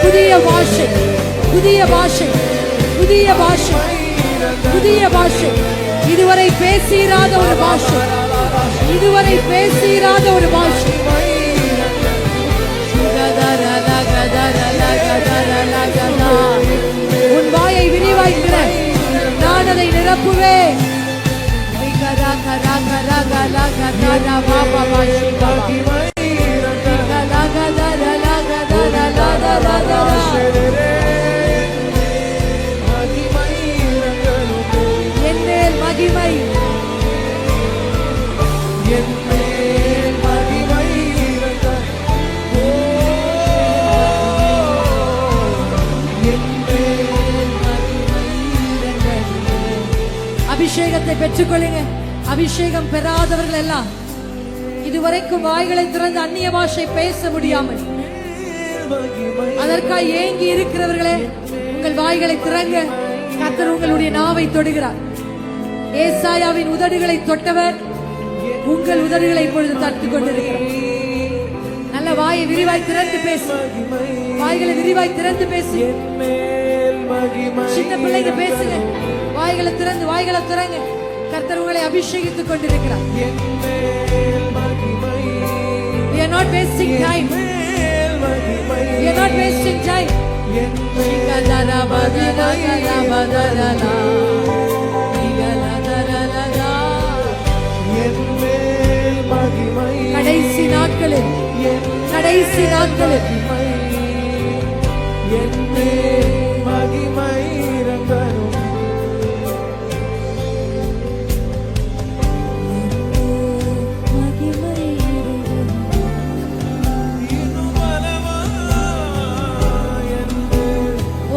புதிய பாஷை, புதிய பாஷை, புதிய பாஷை, புதிய பாஷை. இதுவரை பேசிராத ஒரு பாஷை, இதுவரை பேசிராத ஒரு பாஷை. உன் வாயை விரிவாய்க்கிற, நான் அதை நிரப்புவேன். என் மேல் மகிமை, என் மேல் மகிமை அபிஷேகத்தை பெற்றுக்கொள்ளுங்க. அபிஷேகம் பெறாதவர்கள் எல்லாம் இதுவரைக்கும் வாய்களை திறந்து அந்நிய பாஷை பேச முடியாமல் அதற்காக ஏங்கி இருக்கிறவர்களே, உங்கள் வாய்களை திறங்க. கர்த்தர் உங்களுடைய நாவை தொடுகிறார். ஏசாயாவின் உதடுகளை தொட்டவர் உங்கள் உதடுகளை இப்பொழுது தட்டுக் கொண்டிருக்கிறார். நல்ல வாயை விரிவாய் திறந்து பேசு, வாய்களை விரிவாய் திறந்து பேசு. சின்ன பிள்ளைங்க பேசுங்க, வாய்களை திறந்து, வாய்களை திறங்க. கர்த்தர் உங்களை அபிஷேகித்துக் கொண்டிருக்கிறார். We are not wasting time. We are not wasting time. கடைசி நாட்களில், கடைசி நாட்களில் மகிமை இறங்கணும்.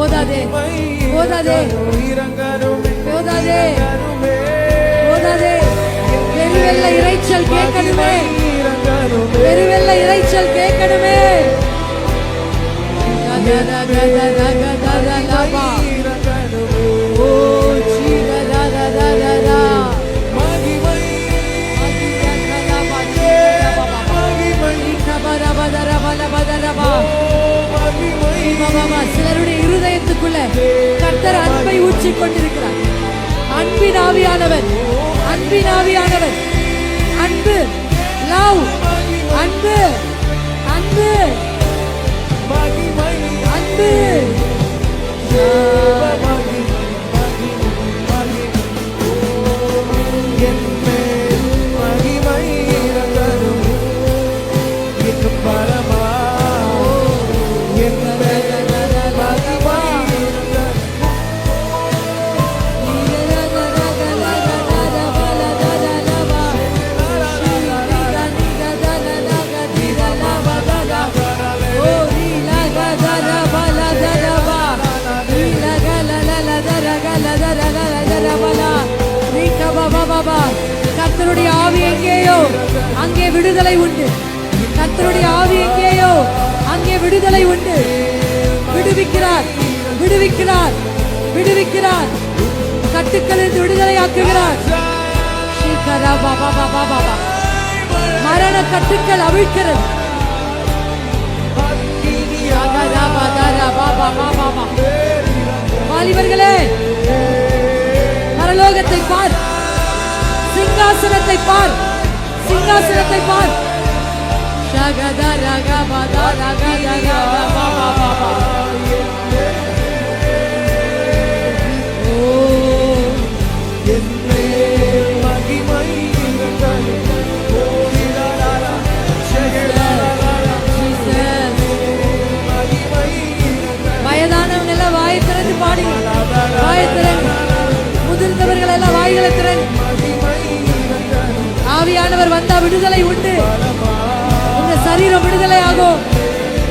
ஓதாதே, ஓதாதே, வெள்ள இறைச்சல் கேட்கணுமே. ஓ சீரரரரரரரா. மகிமை சிலருடைய இருதயத்துக்குள்ள கர்த்தர் அன்பை ஊற்றிக் கொண்டிருக்கிறார். அன்பின் ஆவியானவர், அன்பின் ஆவியானவர், அன்பு, லவ், அன்பு, அன்பு, அன்பு. கர்த்தருடைய ஆவி எங்கேயோ அங்கே விடுதலை உண்டு. கர்த்தருடைய ஆவி எங்கேயோ அங்கே விடுதலை உண்டு. விடுவிக்கிறார், விடுவிக்கிறார், விடுவிக்கிறார். கட்டுக்களிலிருந்து விடுதலை ஆக்குகிறார். மரண கட்டுக்கள் அவிழ்க்கிறது. வாலிபர்களே, பரலோகத்தை பார், சிங்காசனத்தை பார், சிங்காசனத்தை பார். வயதானவங்க எல்லாம் வாயை திறந்து பாடுங்க, வாயை திறந்து. முதிர்ந்தவர்கள் எல்லாம் வாய்களை திறந்து. ஆவியானவர் வந்தா விடுதலை உண்டு. உங்க சரீரம் விடுதலை ஆகும்,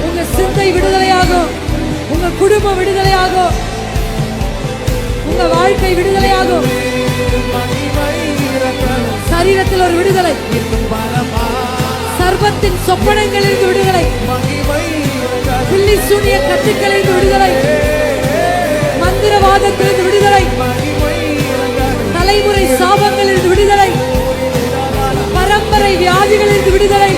உங்க சிந்தை விடுதலை ஆகும், உங்க குடும்பம் விடுதலை ஆகும், உங்க வாழ்க்கை விடுதலை ஆகும். சரீரத்தில் ஒரு விடுதலை, சர்வத்தின் சொப்பனங்களிலிருந்து விடுதலை, பில்லி சூனிய கட்டுக்களிலிருந்து விடுதலை, மந்திரவாதத்திலிருந்து விடுதலை, தலைமுறை சாபங்களிலிருந்து விடுதலை, பரம்பரை வியாதிகளிலிருந்து விடுதலை.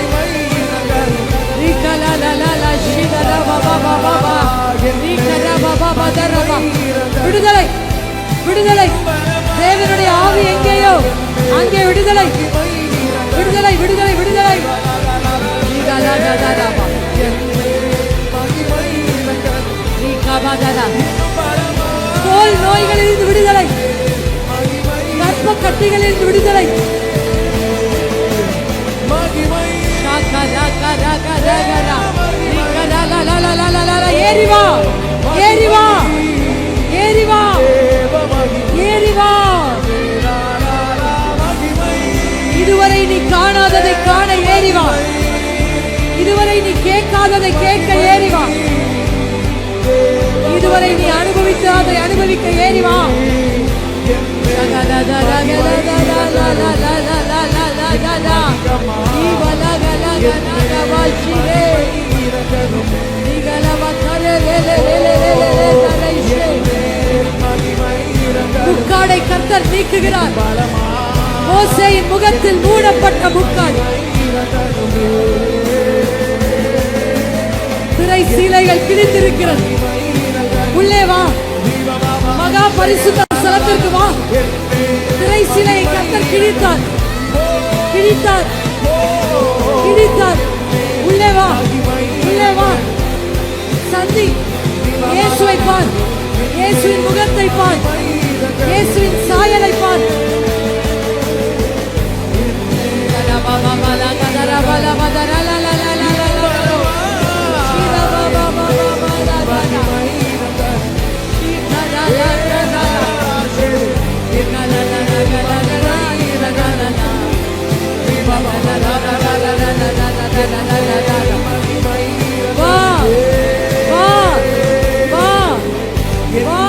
விடுதலை, விடுதலை. தேவனுடைய ஆவி எங்கேயோ அங்கே விடுதலை, விடுதலை, விடுதலை, விடுதலை. தோல் நோய்களிலிருந்து விடுதலை, கர்ப்ப கட்டிகளிலிருந்து விடுதலை. ஏறிவா, ஏறிவா, ஏறிவா, ஏறிவா. இதுவரை நீ காணாததை காண ஏறிவா, இதுவரை நீ கேட்காததை கேட்க ஏறிவா, இதுவரை நீ அனுபவிக்காதை அனுபவிக்க ஏறிவா. முக்காடை கர்த்தர் நீக்குகிறார். மோசேயின் முகத்தில் மூடப்பட்ட முக்காடு, திரை சீலைகள் கிழித்திருக்கிறது. உள்ளே வா, மகா பரிசுத்த ஸ்தலத்திற்கு வா. திரை சீலையை கர்த்தர் கிழித்தார், கிழித்தார், கிழித்தார். உள்ளே வா, உள்ளே வா. சந்தி, இயேசுவை பார், இயேசுவின் முகத்தை பார், இயேசுவின் சாயலை பார். வா, வா, வா, வா.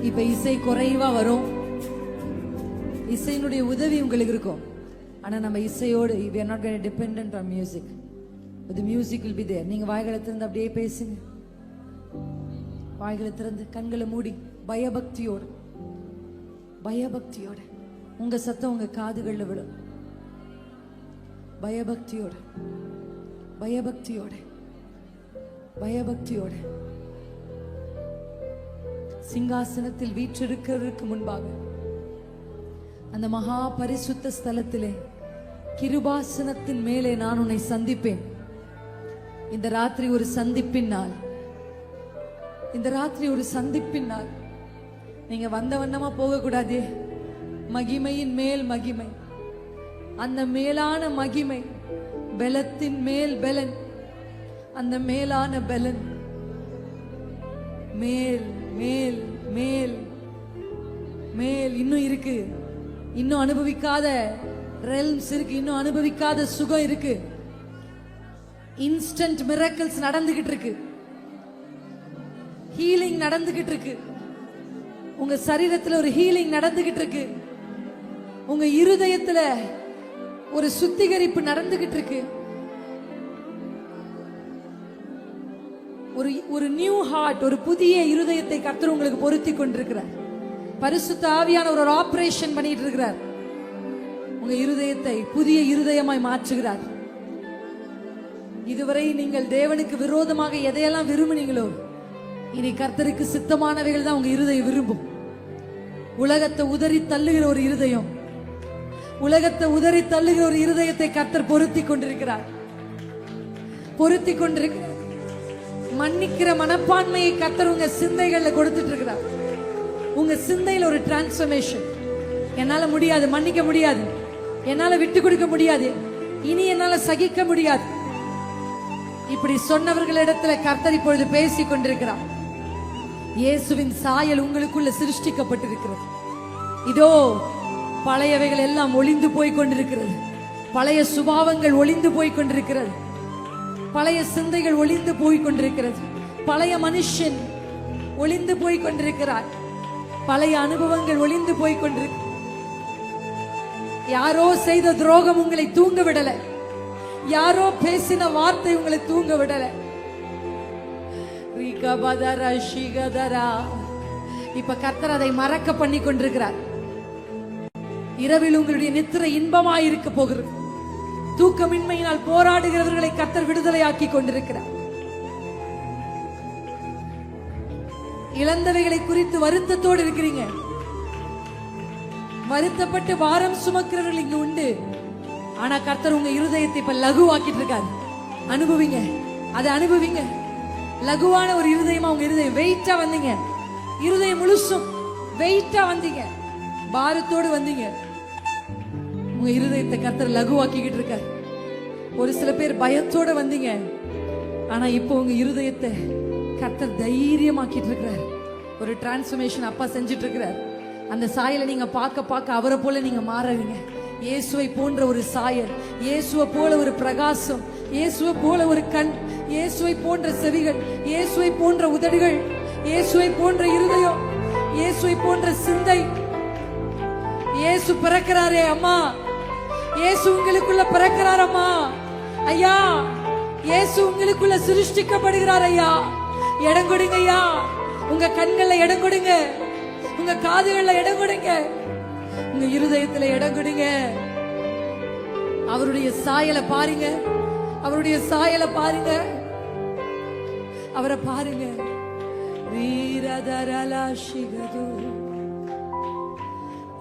இப்ப இசை குறைவா வரும், இசையினுடைய உதவி உங்களுக்கு இருக்கும். ஆனா நம்ம இசையோடு we are not going to dependent on music, but the music will be there. நீங்க வாய்களை திறந்து அப்படியே பேசுங்க, வாய்களை திறந்து கண்களை மூடி பயபக்தியோடு, பயபக்தியோடு உங்க சத்தம் உங்க காதுகள்ல விடும். பயபக்தியோடு, பயபக்தியோடு, பயபக்தியோடு சிங்காசனத்தில் வீற்றிருக்கிறதற்கு முன்பாக அந்த மகா பரிசுத்த ஸ்தலத்திலே கிருபாசனத்தின் மேலே நான் உன்னை சந்திப்பேன். இந்த ராத்திரி ஒரு சந்திப்பின் நாள், இந்த ராத்திரி ஒரு சந்திப்பின் நாள். நீங்க வந்த வண்ணமா போக கூடாது. மகிமையின் மேல் மகிமை, அந்த மேலான மகிமை, பலத்தின் மேல் பலன், அந்த மேலான பலன், மேல் மேல் மேல் மேல் இன்னும் இருக்கு. இன்னும் அனுபவிக்காத ரெல்ம்ஸ் இருக்கு, இன்னும் அனுபவிக்காத சுகம் இருக்கு. இன்ஸ்டன்ட் மிரக்கிள்ஸ் நடந்துகிட்டு இருக்கு, ஹீலிங் நடந்துகிட்டு இருக்கு. உங்க சரீரத்துல ஒரு ஹீலிங் நடந்துகிட்டு இருக்கு, உங்க இருதயத்துல ஒரு சுத்திகரிப்பு நடந்துகிட்டு இருக்கு. ஒரு நியூ ஹார்ட், ஒரு புதிய இருதயத்தை கர்த்தர் உங்களுக்கு பொருத்தி கொண்டிருக்கிறார். பரிசுத்த ஆவியான ஒரு ஆபரேஷன் பண்ணிட்டு இருக்கிறார். உங்க இருதயத்தை புதிய இருதயமாய் மாற்றுகிறார். இதுவரை நீங்கள் தேவனுக்கு விரோதமாக எதையெல்லாம் விரும்பினீங்களோ, இனி கர்த்தருக்கு சித்தமானவைகள் தான் உங்க இருதயம் விரும்பும். உலகத்தை உதறி தள்ளுகிற ஒரு இருதயம், உலகத்தை உதறி தள்ளுகிற ஒரு இருதயத்தை கர்த்தர் பொருத்தி கொண்டிருக்கிறார், பொருத்தி கொண்டிருக்கிறார். மன்னிக்கிற மனப்பான்மையை கர்த்தர் உங்க சிந்தைகள்ல கொடுத்துட்டு இருக்கிறார். உங்க சிந்தையில ஒரு டிரான்ஸ்பர்மேஷன். என்னால முடியாது, மன்னிக்க முடியாது, என்னால விட்டு கொடுக்க முடியாது, இனி என்னால சகிக்க முடியாது, இப்படி சொன்னவர்களிடத்துல கர்த்தர் இப்பொழுது பேசிக் கொண்டிருக்கிறார். இயேசுவின் சாயல் உங்களுக்குள்ள சிருஷ்டிக்கப்பட்டிருக்கிறது. இதோ பழையவைகள் எல்லாம் ஒளிந்து போய் கொண்டிருக்கிறது, பழைய சுபாவங்கள் ஒளிந்து போய் கொண்டிருக்கிறது, பழைய சிந்தைகள் ஒளிந்து போய் கொண்டிருக்கிறது, பழைய மனுஷன் ஒளிந்து போய் கொண்டிருக்கிறார், பழைய அனுபவங்கள் ஒளிந்து போய் கொண்டிருக்கு. யாரோ செய்த துரோகம் உங்களை தூங்க விடல, யாரோ பேசின வார்த்தை உங்களை தூங்க விடல. இப்ப கர்த்தர் அதை மறக்க பண்ணி கொண்டிருக்கிறார். இரவில் உங்களுடைய நித்திரை இன்பமாயிருக்க போகிறது. தூக்கமின்மையினால் போராடுகிறவர்களை கர்த்தர் விடுதலையாக்கி கொண்டிருக்கிறார். இழந்தவைகளை குறித்து வருத்தத்தோடு இருக்கிறீங்க. வருத்தப்பட்டு வாரம் சுமக்கிறவர்கள் இங்க உண்டு. ஆனா கர்த்தர் உங்க இருதயத்தை இப்ப லகுவாக்கிட்டு இருக்காரு. அனுபவிங்க, அதை அனுபவிங்க. லகுவான ஒரு இருதயமா உங்க இருதயம். வெயிட்டா வந்தீங்க, இருதயம் முழுசும் வெயிட்டா வந்தீங்க, பாரத்தோடு வந்தீங்க. உங்க இருதயத்தை கர்த்தர் லகுவாக்கிக்கிட்டு இருக்காரு. ஒரு சில பேர் பயத்தோட வந்தீங்க, ஆனா இப்போ உங்க இருதயத்தை கர்த்தர் தைரியமாக்கிட்டு இருக்கிறார். ஒரு டிரான்ஸ்ஃபர்மேஷன் அப்பா செஞ்சிட்டு இருக்கிறார். அந்த சாயலை நீங்க பார்க்க பார்க்க அவரை போல நீங்க மாறுவீங்க. இயேசுவை போன்ற ஒரு சாயல், இயேசுவை போல ஒரு பிரகாசம், இயேசுவை போல ஒரு கண், இயேசுவை போன்ற செவிகள், இயேசுவை போன்ற உதடுகள், இயேசுவை போன்ற இருதயம், இயேசுவை போன்ற சிந்தை. இயேசு பிறக்கிறாரே அம்மா, இயேசு உங்களுக்குள்ள பிறக்கிறார் அம்மா. ஐயா, இயேசு உங்களுக்குள்ள சிருஷ்டிக்கப்படுகிறார் ஐயா. இடம் கொடுங்க ஐயா, உங்க கண்கள்ல இடம் கொடுங்க, உங்க காதுகள்ல இடம் கொடுங்க, உங்க இருதயத்துல இடம் கொடுங்க. அவருடைய சாயலை பாருங்க, அவருடைய சாயலை பாருங்க, அவரை பாருங்க. வீரதரலா சிகதோ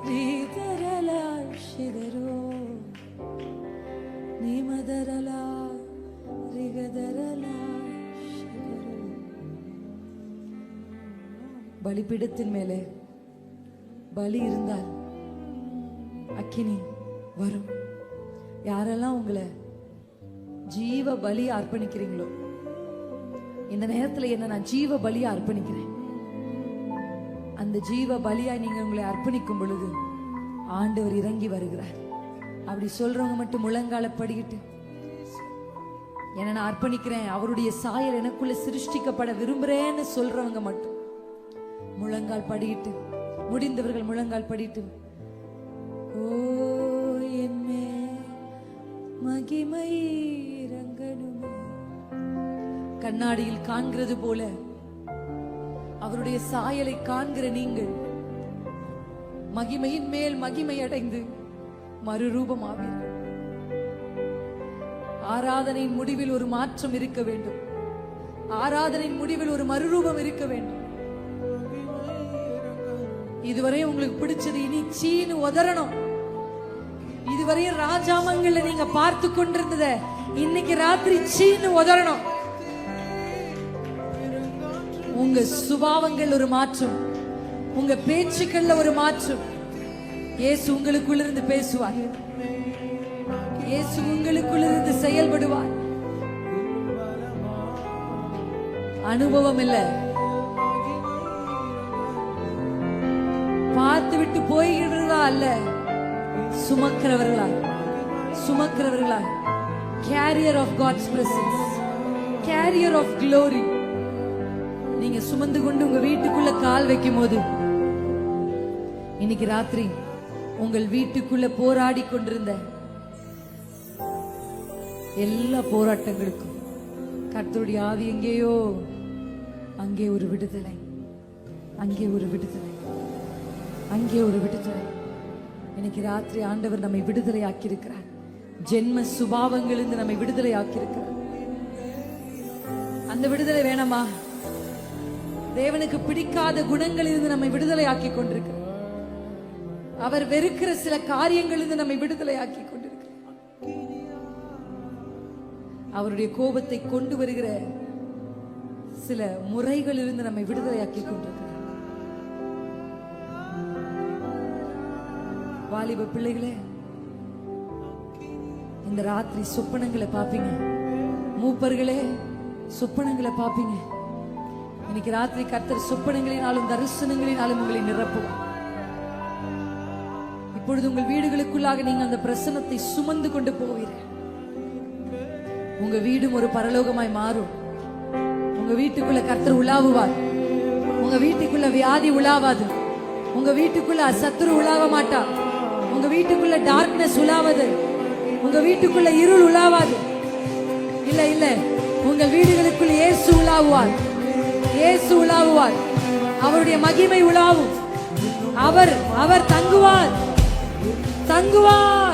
வீரதரலா சிதரோ நீமதரலா ரிகதரலா சிதரோ. பலிபீடத்தின் மேலே பலி இருந்தால் அக்கினி வரும். யாரெல்லாம் உங்களை ஜீவ பலி அர்ப்பணிக்கிறீங்களோ, இந்த நேரத்துல என்ன நான் ஜீவ பலியா அர்ப்பணிக்கிறேன். அந்த ஜீவ பலியா நீங்க உங்களை அர்ப்பணிக்கும் பொழுது ஆண்டவர் இறங்கி வருகிறார். அப்படி சொல்றவங்க மட்டும் முழங்கால படிக்கிட்டு என்னை நான் அர்ப்பணிக்கிறேன், அவருடைய சாயல் எனக்குள்ள சிருஷ்டிக்கப்பட விரும்புறேன்னு சொல்றவங்க மட்டும் முழங்கால் படியிட்டு, முடிந்தவர்கள் முழங்கால் படிட்டு, ஓ என்னே மகிமை இறங்கணுமே. கண்ணாடியில் காண்கிறது போல அவருடைய சாயலை காண்கிற நீங்கள் மகிமையின் மேல் மகிமை அடைந்து மறுரூபமாவீர்கள். ஆராதனையின் முடிவில் ஒரு மாற்றம் இருக்க வேண்டும். ஆராதனையின் முடிவில் ஒரு மறுரூபம் இருக்க வேண்டும். இதுவரை உங்களுக்கு பிடிச்சது இனி சீனு உதறணும். இதுவரையும் ராஜாமங்கள்ல நீங்க பார்த்து கொண்டிருந்தத இன்னைக்கு ராத்திரி சீனு உதறணும். உங்க சுபாவங்கள் ஒரு மாற்றம், உங்க பேச்சுக்கள்ல ஒரு மாற்றம். இயேசு உங்களுக்குள்ளிருந்து பேசுவார். இயேசு உங்களுக்குள்ளிருந்து செயல்படுவார். அனுபவம் இல்ல, பார்த்து விட்டு போய்கிறதா அல்ல, சுமக்கிறவர்களாய் சுமக்கிறவர்களாய் carrier of God's presence, carrier of glory. நீங்க சுமந்து கொண்டு உங்க வீட்டுக்குள்ள கால் வைக்கும் போது இன்னைக்கு ராத்திரி உங்கள் வீட்டுக்குள்ள போராடி கொண்டிருந்த எல்லா போராட்டங்களுக்கும் கர்த்தருடைய ஆவி எங்கேயோ அங்கே ஒரு விடுதலை, அங்கே ஒரு விடுதலை, அங்கே ஒரு விடுதலை. இன்னைக்கு ராத்திரி ஆண்டவர் நம்மை விடுதலை ஆக்கியிருக்கிறார். ஜென்ம சுபாவங்களிலிருந்து நம்மை விடுதலை ஆக்கியிருக்கிறார். அந்த விடுதலை வேணாமா? தேவனுக்கு பிடிக்காத குணங்களிலிருந்து நம்மை விடுதலை ஆக்கி கொண்டிருக்கிறார். அவர் வெறுக்கிற சில காரியங்களிலிருந்து நம்மை விடுதலை ஆக்கி கொண்டிருக்கிறார். அவருடைய கோபத்தை கொண்டு வருகிற சில முறைகளிலிருந்து நம்மை விடுதலை ஆக்கி கொண்டிருக்கிறார். வாலிப பிள்ளைகளே, இந்த ராத்திரி சொப்பனங்களை பாப்பீங்க. மூப்பர்களே, சொப்பனங்களை பாப்பீங்க. இன்னைக்கு ராத்திரி கர்த்தர் சொப்பனங்களினாலும் தரிசனங்களினாலும் உங்களை நிரப்புவார். இப்பொழுது உங்கள் வீடுகளுக்குள்ளாக நீங்கள் அந்த பிரசன்னத்தை சுமந்து கொண்டு போவீர்கள். உங்க வீடும் ஒரு பரலோகமாய் மாறும். உங்க வீட்டுக்குள்ள கர்த்தர் உலாவுவார். உங்க வீட்டுக்குள்ள வியாதி உலாவாது. உங்க வீட்டுக்குள்ள சத்துரு உலாவ மாட்டார். உங்க வீட்டுக்குள்ள டார்க்னஸ் உலாவது. உங்க வீட்டுக்குள்ள இருள் உலாவாது. இல்ல இல்ல, உங்கள் வீடுகளுக்குள்ள இயேசு உலாவுவார். இயேசு உலாவுவார். அவருடைய மகிமை உலாவும். அவர் தங்குவார், தங்குவார்.